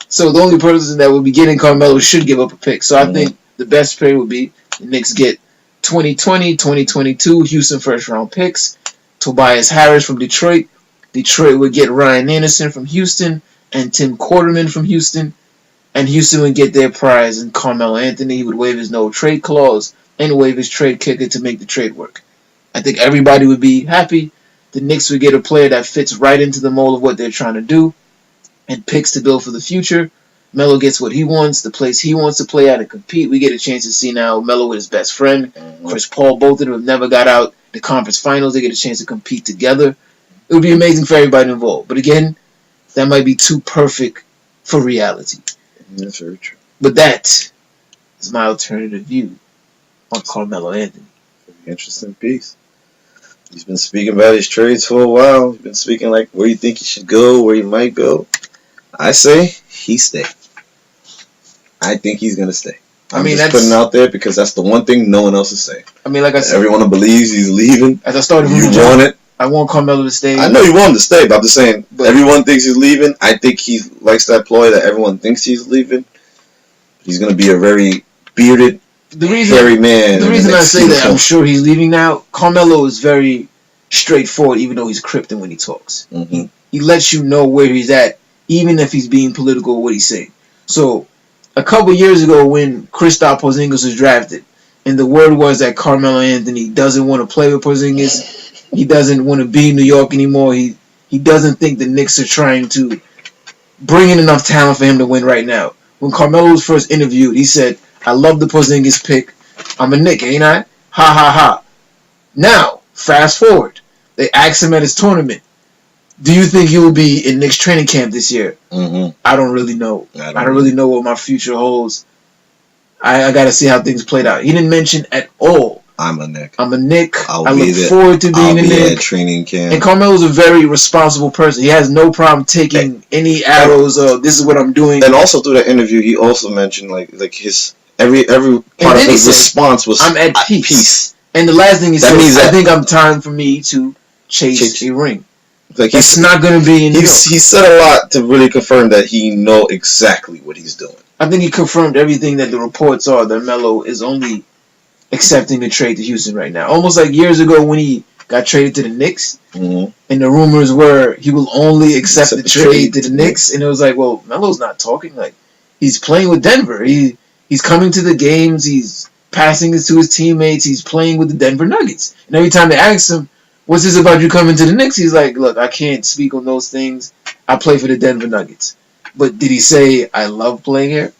So the only person that would be getting Carmelo should give up a pick. So I think the best play would be the Knicks get 2020, 2022 Houston first-round picks, Tobias Harris from Detroit. Detroit would get Ryan Anderson from Houston and Tim Quarterman from Houston. And Houston would get their prize in Carmelo Anthony. He would waive his no-trade clause and waive his trade kicker to make the trade work. I think everybody would be happy. The Knicks would get a player that fits right into the mold of what they're trying to do, and picks to build for the future. Melo gets what he wants, the place he wants to play at and compete. We get a chance to see now Melo with his best friend, Chris Paul. Both of them have never got out the conference finals. They get a chance to compete together. It would be amazing for everybody involved. But again, that might be too perfect for reality.
That's very true.
But that is my alternative view on Carmelo Anthony.
Interesting piece. He's been speaking about his trades for a while. He's been speaking like where you think he should go, where he might go. I say he stay. I think he's gonna stay. I'm just putting it out there because that's the one thing no one else is saying.
I mean, like I said,
everyone believes he's leaving.
As I started from
you want it.
I want Carmelo to stay.
I know you want him to stay, but I'm just saying everyone thinks he's leaving. I think he likes that ploy that everyone thinks he's leaving. He's gonna be a very bearded, hairy man.
The reason I say that I'm sure he's leaving now, Carmelo is very straightforward, even though he's cryptic when he talks.
Mm-hmm.
He lets you know where he's at, even if he's being political with what he's saying. So, a couple years ago when Kristaps Porzingis was drafted, and the word was that Carmelo Anthony doesn't want to play with Porzingis, he doesn't want to be in New York anymore, he doesn't think the Knicks are trying to bring in enough talent for him to win right now. When Carmelo was first interviewed, he said, I love the Porzingis pick. I'm a Knick, ain't I? Ha ha ha. Now, fast forward. They asked him at his tournament, do you think he will be in Knicks training camp this year?
Mm-hmm.
I don't really know. I don't really know what my future holds. I got to see how things played out. He didn't mention at all,
I'm a Knick.
I look forward to being a Knick.
At training camp.
And Carmelo's a very responsible person. He has no problem taking any arrows of this is what I'm doing.
And also through that interview, he also mentioned like his every part of his response was
I'm at peace. And the last thing he said, I think I'm time for me to chase a ring.
Like
it's not going to be in New York.
He said a lot to really confirm that he know exactly what he's doing.
I think he confirmed everything that the reports are that Melo is only accepting the trade to Houston right now. Almost like years ago when he got traded to the Knicks, and the rumors were he will only accept the trade to the Knicks, and it was like, well, Melo's not talking. Like, he's playing with Denver. He's coming to the games. He's passing it to his teammates. He's playing with the Denver Nuggets. And every time they ask him, what's this about you coming to the Knicks? He's like, look, I can't speak on those things. I play for the Denver Nuggets. But did he say, I love playing here?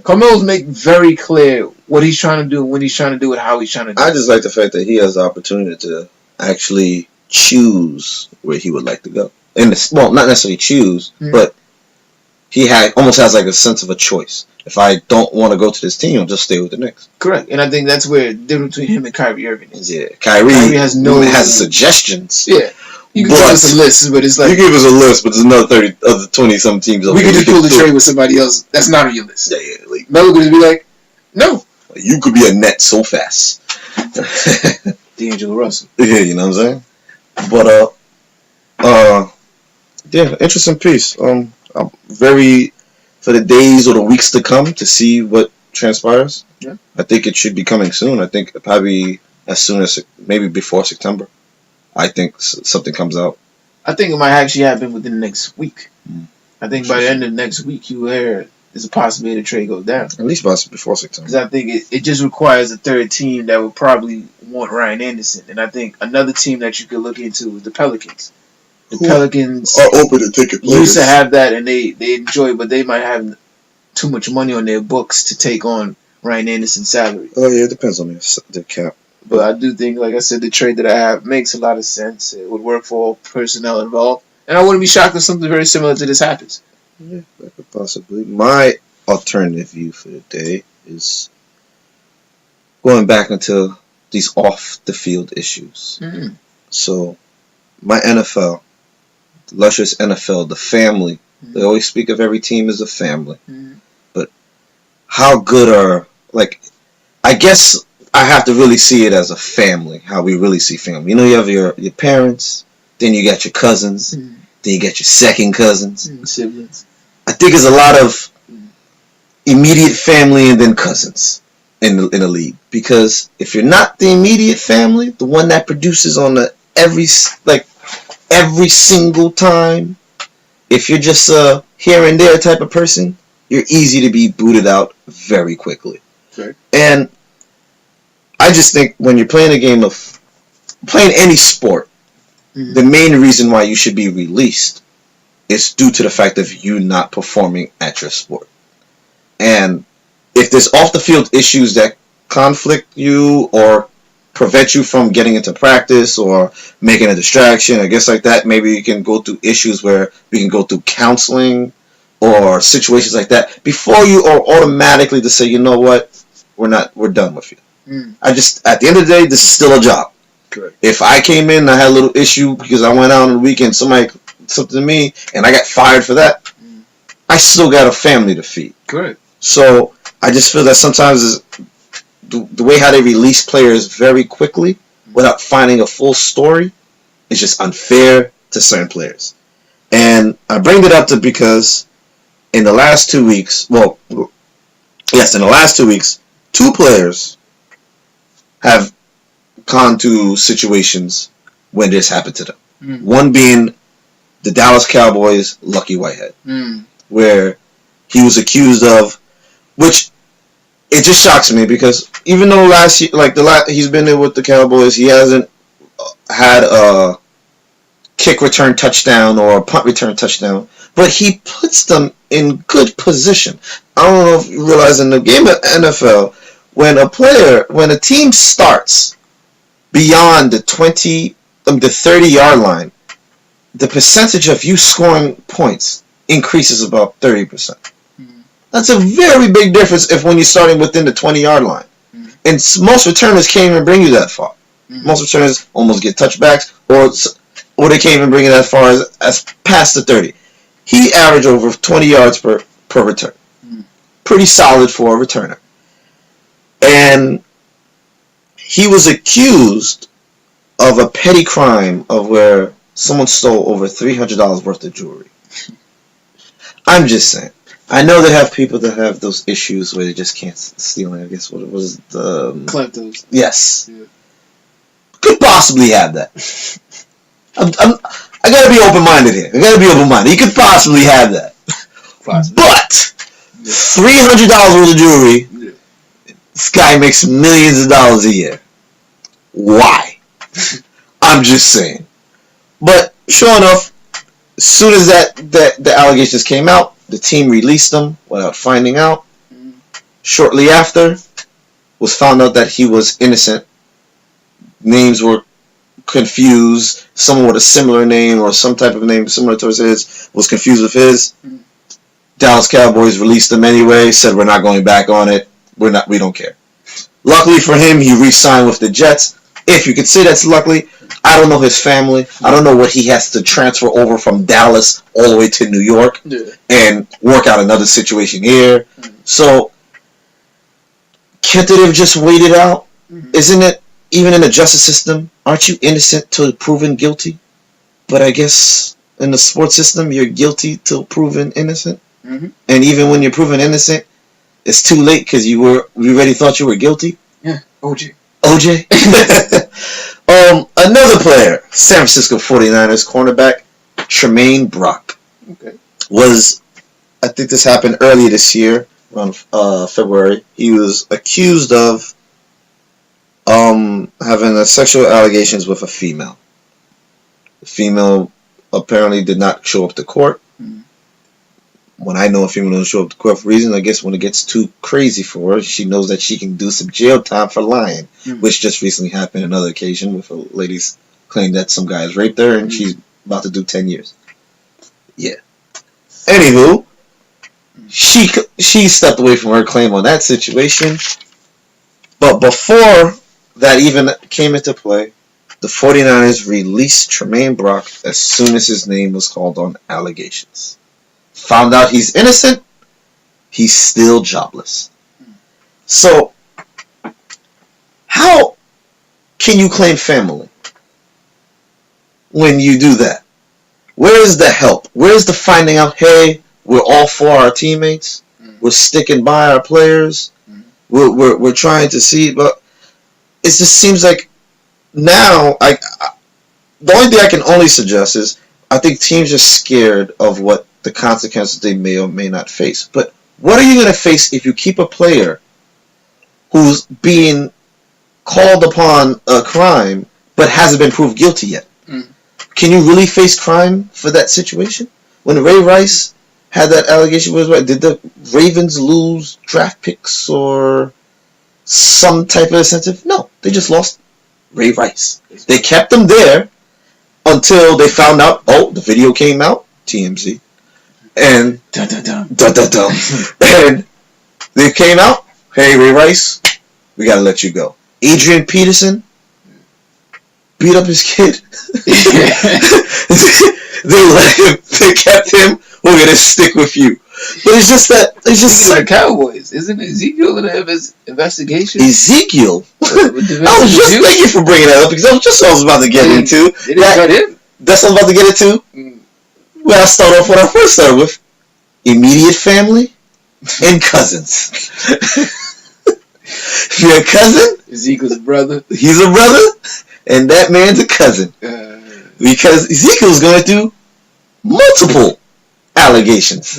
Carmelo's make very clear what he's trying to do, when he's trying to do it, how he's trying to do it.
I just like the fact that he has the opportunity to actually choose where he would like to go. Well, not necessarily choose, but he almost has like a sense of a choice. If I don't want to go to this team, I'll just stay with the Knicks.
Correct. And I think that's where the difference between him and Kyrie Irving is.
Yeah. Kyrie has suggestions.
Yeah. You can give us a list, but it's like...
You give us a list, but there's another 20-some teams.
We could just pull the trade with somebody else. That's not on your list.
Yeah. Like,
Melo could just be like, no.
You could be a net so fast.
D'Angelo Russell.
Yeah, you know what I'm saying? But, yeah, interesting piece. I'm very... for the days or the weeks to come to see what transpires.
Yeah.
I think it should be coming soon. I think probably as soon as maybe before September. I think something comes out.
I think it might actually happen within the next week.
Mm.
I think by the end of next week, you will hear there's a possibility the trade goes down.
At least before September.
Because I think it just requires a third team that would probably want Ryan Anderson. And I think another team that you could look into is the Pelicans. The Pelicans
are open to taking players.
Used to have that, and they enjoy it, but they might have too much money on their books to take on Ryan Anderson's salary.
Oh, yeah, it depends on their cap.
But I do think, like I said, the trade that I have makes a lot of sense. It would work for all personnel involved. And I wouldn't be shocked if something very similar to this happens.
Yeah, that could possibly. My alternative view for the day is going back into these off-the-field issues.
Mm.
So, my NFL, the luscious NFL, the family, they always speak of every team as a family.
Mm.
But how good are, like, I guess I have to really see it as a family, how we really see family. You know, you have your parents, then you got your cousins, then you got your second cousins.
Siblings.
I think there's a lot of immediate family and then cousins in a league. Because if you're not the immediate family, the one that produces on every single time, if you're just a here and there type of person, you're easy to be booted out very quickly.
Right.
And I just think when you're playing any sport, the main reason why you should be released is due to the fact of you not performing at your sport. And if there's off the field issues that conflict you or prevent you from getting into practice or making a distraction, I guess like that, maybe you can go through issues where we can go through counseling or situations like that before you are automatically to say, you know what, we're done with you. At the end of the day, this is still a job.
Correct.
If I came in and I had a little issue because I went out on the weekend, somebody something to me, and I got fired for that, I still got a family to feed.
Correct.
So I just feel that sometimes the way how they release players very quickly without finding a full story is just unfair to certain players. And I bring it up because in the last 2 weeks, two players have gone to situations when this happened to them. One being the Dallas Cowboys' Lucky Whitehead, where he was accused of, which it just shocks me because even though last year, he's been there with the Cowboys, he hasn't had a kick return touchdown or a punt return touchdown, but he puts them in good position. I don't know if you realize in the game of NFL, when a team starts beyond the 30-yard line, the percentage of you scoring points increases about 30%. That's a very big difference when you're starting within the 20-yard line. And most returners can't even bring you that far. Most returners almost get touchbacks, or they can't even bring it as far as past the 30. He averaged over 20 yards per return. Pretty solid for a returner. And he was accused of a petty crime of where someone stole over $300 worth of jewelry. I'm just saying. I know they have people that have those issues where they just can't steal. I guess what it was the
kleptos.
Yes, could possibly have that. I gotta be open-minded here. He could possibly have that. But $300 worth of jewelry. This guy makes millions of dollars a year. Why? I'm just saying. But sure enough, as soon as the allegations came out, the team released him without finding out. Shortly after, was found out that he was innocent. Names were confused. Someone with a similar name or some type of name similar to his was confused with his. Dallas Cowboys released him anyway. Said we're not going back on it. We don't care. Luckily for him, he re-signed with the Jets. If you could say that's luckily. I don't know his family. I don't know what he has to transfer over from Dallas all the way to New York and work out another situation here. So, can't they have just waited out? Isn't it, even in the justice system, aren't you innocent till proven guilty? But I guess in the sports system, you're guilty till proven innocent. And even when you're proven innocent, it's too late because you already thought you were guilty.
Yeah, OJ.
Another player, San Francisco 49ers cornerback, Tremaine Brock.
Okay.
I think this happened earlier this year, around February. He was accused of having sexual allegations with a female. The female apparently did not show up to court. When I know a female doesn't show up to court for reasons, I guess when it gets too crazy for her, she knows that she can do some jail time for lying, which just recently happened another occasion with a lady's claim that some guys raped her and she's about to do 10 years. Yeah. Anywho, she stepped away from her claim on that situation. But before that even came into play, the 49ers released Tremaine Brock as soon as his name was called on allegations. Found out he's innocent, he's still jobless. So, how can you claim family when you do that? Where's the help? Where's the finding out, hey, we're all for our teammates, we're sticking by our players, we're trying to see, but it just seems like now, the only thing I can only suggest is, I think teams are scared of what the consequences they may or may not face. But what are you going to face if you keep a player who's being called upon a crime but hasn't been proved guilty yet? Can you really face crime for that situation? When Ray Rice had that allegation, did the Ravens lose draft picks or some type of incentive? No, they just lost Ray Rice. They kept him there until they found out, oh, the video came out, TMZ. And and they came out, hey, Ray Rice, we gotta let you go. Adrian Peterson beat up his kid. They kept him, we're gonna stick with you. But it's just
like Cowboys, isn't Ezekiel in the investigation?
Ezekiel? I was just thank you for bringing that up because that was just what I was about to get into.
They didn't cut him?
That's what I'm about to get into. Well, I'll start off what I first started with. Immediate family and cousins. Your cousin?
Ezekiel's a brother.
He's a brother, and that man's a cousin. Because Ezekiel's going through multiple allegations.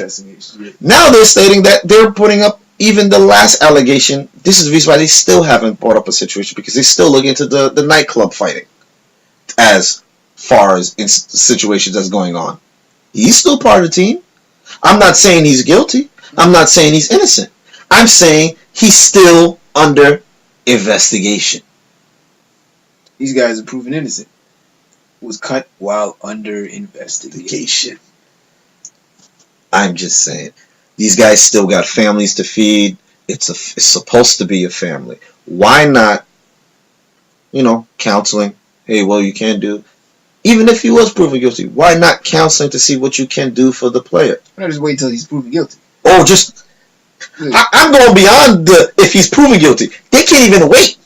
Now they're stating that they're putting up even the last allegation. This is the reason why they still haven't brought up a situation, because they still look into the nightclub fighting as far as in situations that's going on. He's still part of the team. I'm not saying he's guilty. I'm not saying he's innocent. I'm saying he's still under investigation.
These guys are proven innocent. Was cut while under investigation.
I'm just saying. These guys still got families to feed. It's supposed to be a family. Why not, counseling? Hey, well, you can do. Even if he was proven guilty, why not counseling to see what you can do for the player?
Why not just wait till he's proven guilty?
Oh, just... I'm going beyond if he's proven guilty. They can't even wait.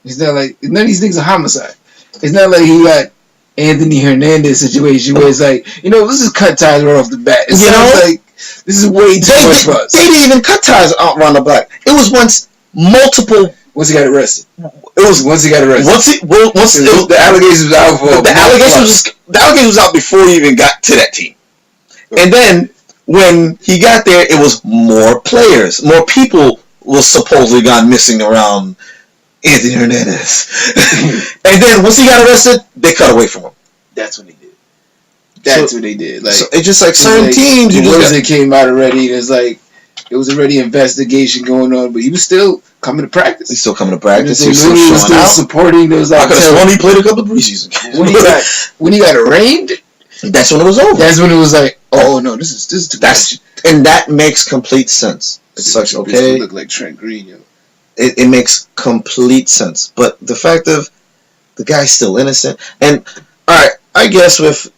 It's not like... None of these things are homicide. It's not like he got Anthony Hernandez situation where it's like, let's just cut ties right off the bat. It sounds like this is way too much for us.
They didn't even cut ties around the back. It was once multiple...
Once he got arrested. Once he got arrested.
The
allegations was out for...
The allegation was out before he even got to that team. Okay. And then, when he got there, it was more players. More people was supposedly gone missing around Anthony Hernandez. And then, once he got arrested, they cut away from him.
That's when they did. That's what they did. Like,
so it's just like certain teams...
It came out already, and it's like... It was already investigation going on, but he was still coming to practice.
He's still coming to practice.
He was still supporting those.
I could have sworn he played a couple of preseason.
When he got arraigned,
that's when it was over.
That's when it was like, oh no, this is too much.
And that makes complete sense. It's like, okay,
look like Trent Green, yo.
It makes complete sense. But the fact of the guy's still innocent, and all right, I guess with.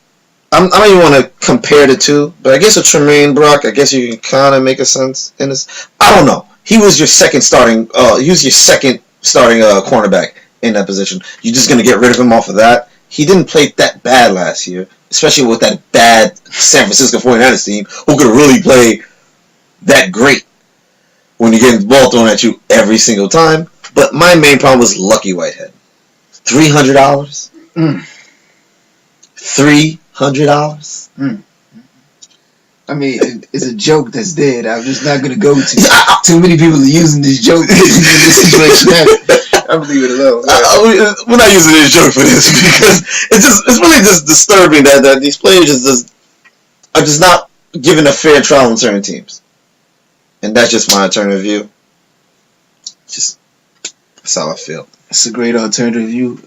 I don't even want to compare the two, but I guess with Tremaine Brock, I guess you can kind of make a sense in this. I don't know. He was your second starting. Cornerback in that position. You're just gonna get rid of him off of that. He didn't play that bad last year, especially with that bad San Francisco 49ers team, who could really play that great when you get the ball thrown at you every single time. But my main problem was Lucky Whitehead. $300. $300.
I mean, it's a joke that's dead. I'm just not gonna go to. Too many people are using this joke in this situation. I'm leave it alone.
We're not using this joke for this because it's really just disturbing that these players are just not given a fair trial in certain teams, and that's just my alternative view. That's how I feel.
It's a great alternative view.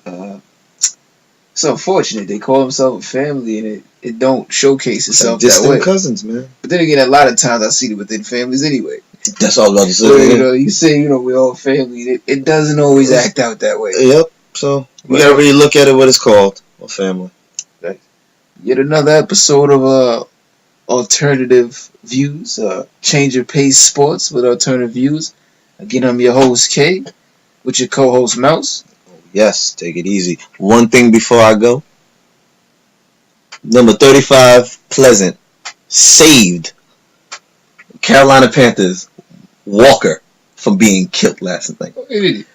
It's unfortunate they call themselves a family and it don't showcase itself
like
that way.
Cousins, man.
But then again, a lot of times I see it within families anyway.
That's all I was about to say.
So, you say we're all family. It doesn't always act out that way.
Yep. So we gotta really look at it what it's called, a family.
Yet another episode of Alternative Views, Change Your Pace Sports with Alternative Views. Again, I'm your host K, with your co-host Mouse.
Yes, take it easy. One thing before I go. Number 35, Pleasant, saved Carolina Panthers Walker from being killed last night. The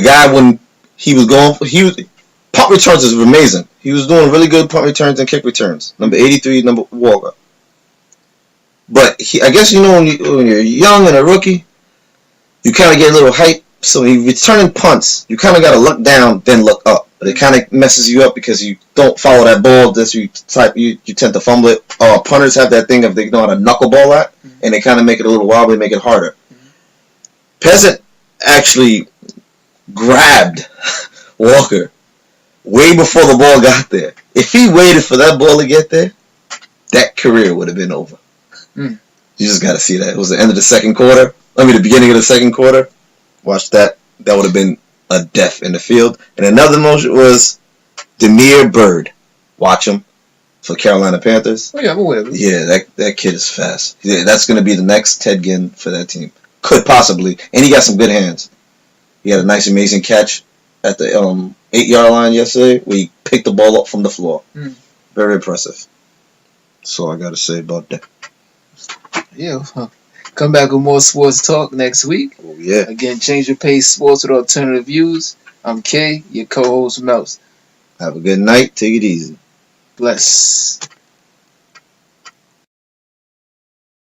guy, when he was punt returns is amazing. He was doing really good punt returns and kick returns. Number 83, number Walker. But I guess when you're young and a rookie, you kind of get a little hype. So when you're returning punts, you kind of got to look down, then look up. But it kind of messes you up because you don't follow that ball. You tend to fumble it. Punters have that thing of they know how to knuckleball at, and they kind of make it a little wobbly, make it harder. Peasant actually grabbed Walker way before the ball got there. If he waited for that ball to get there, that career would have been over. You just got to see that. It was the end of the second quarter. The beginning of the second quarter. Watch that. That would have been a death in the field. And another motion was Demir Bird. Watch him for Carolina Panthers.
Oh, yeah, I'm aware of it.
Yeah, that kid is fast. Yeah, that's going to be the next Ted Ginn for that team. Could possibly. And he got some good hands. He had a nice, amazing catch at the 8-yard line yesterday where he picked the ball up from the floor. Very impressive. That's all I got to say about that.
Yeah, come back with more sports talk next week.
Oh, yeah.
Again, Change Your Pace Sports with Alternative Views. I'm Kay, your co-host Mouse.
Have a good night. Take it easy.
Bless.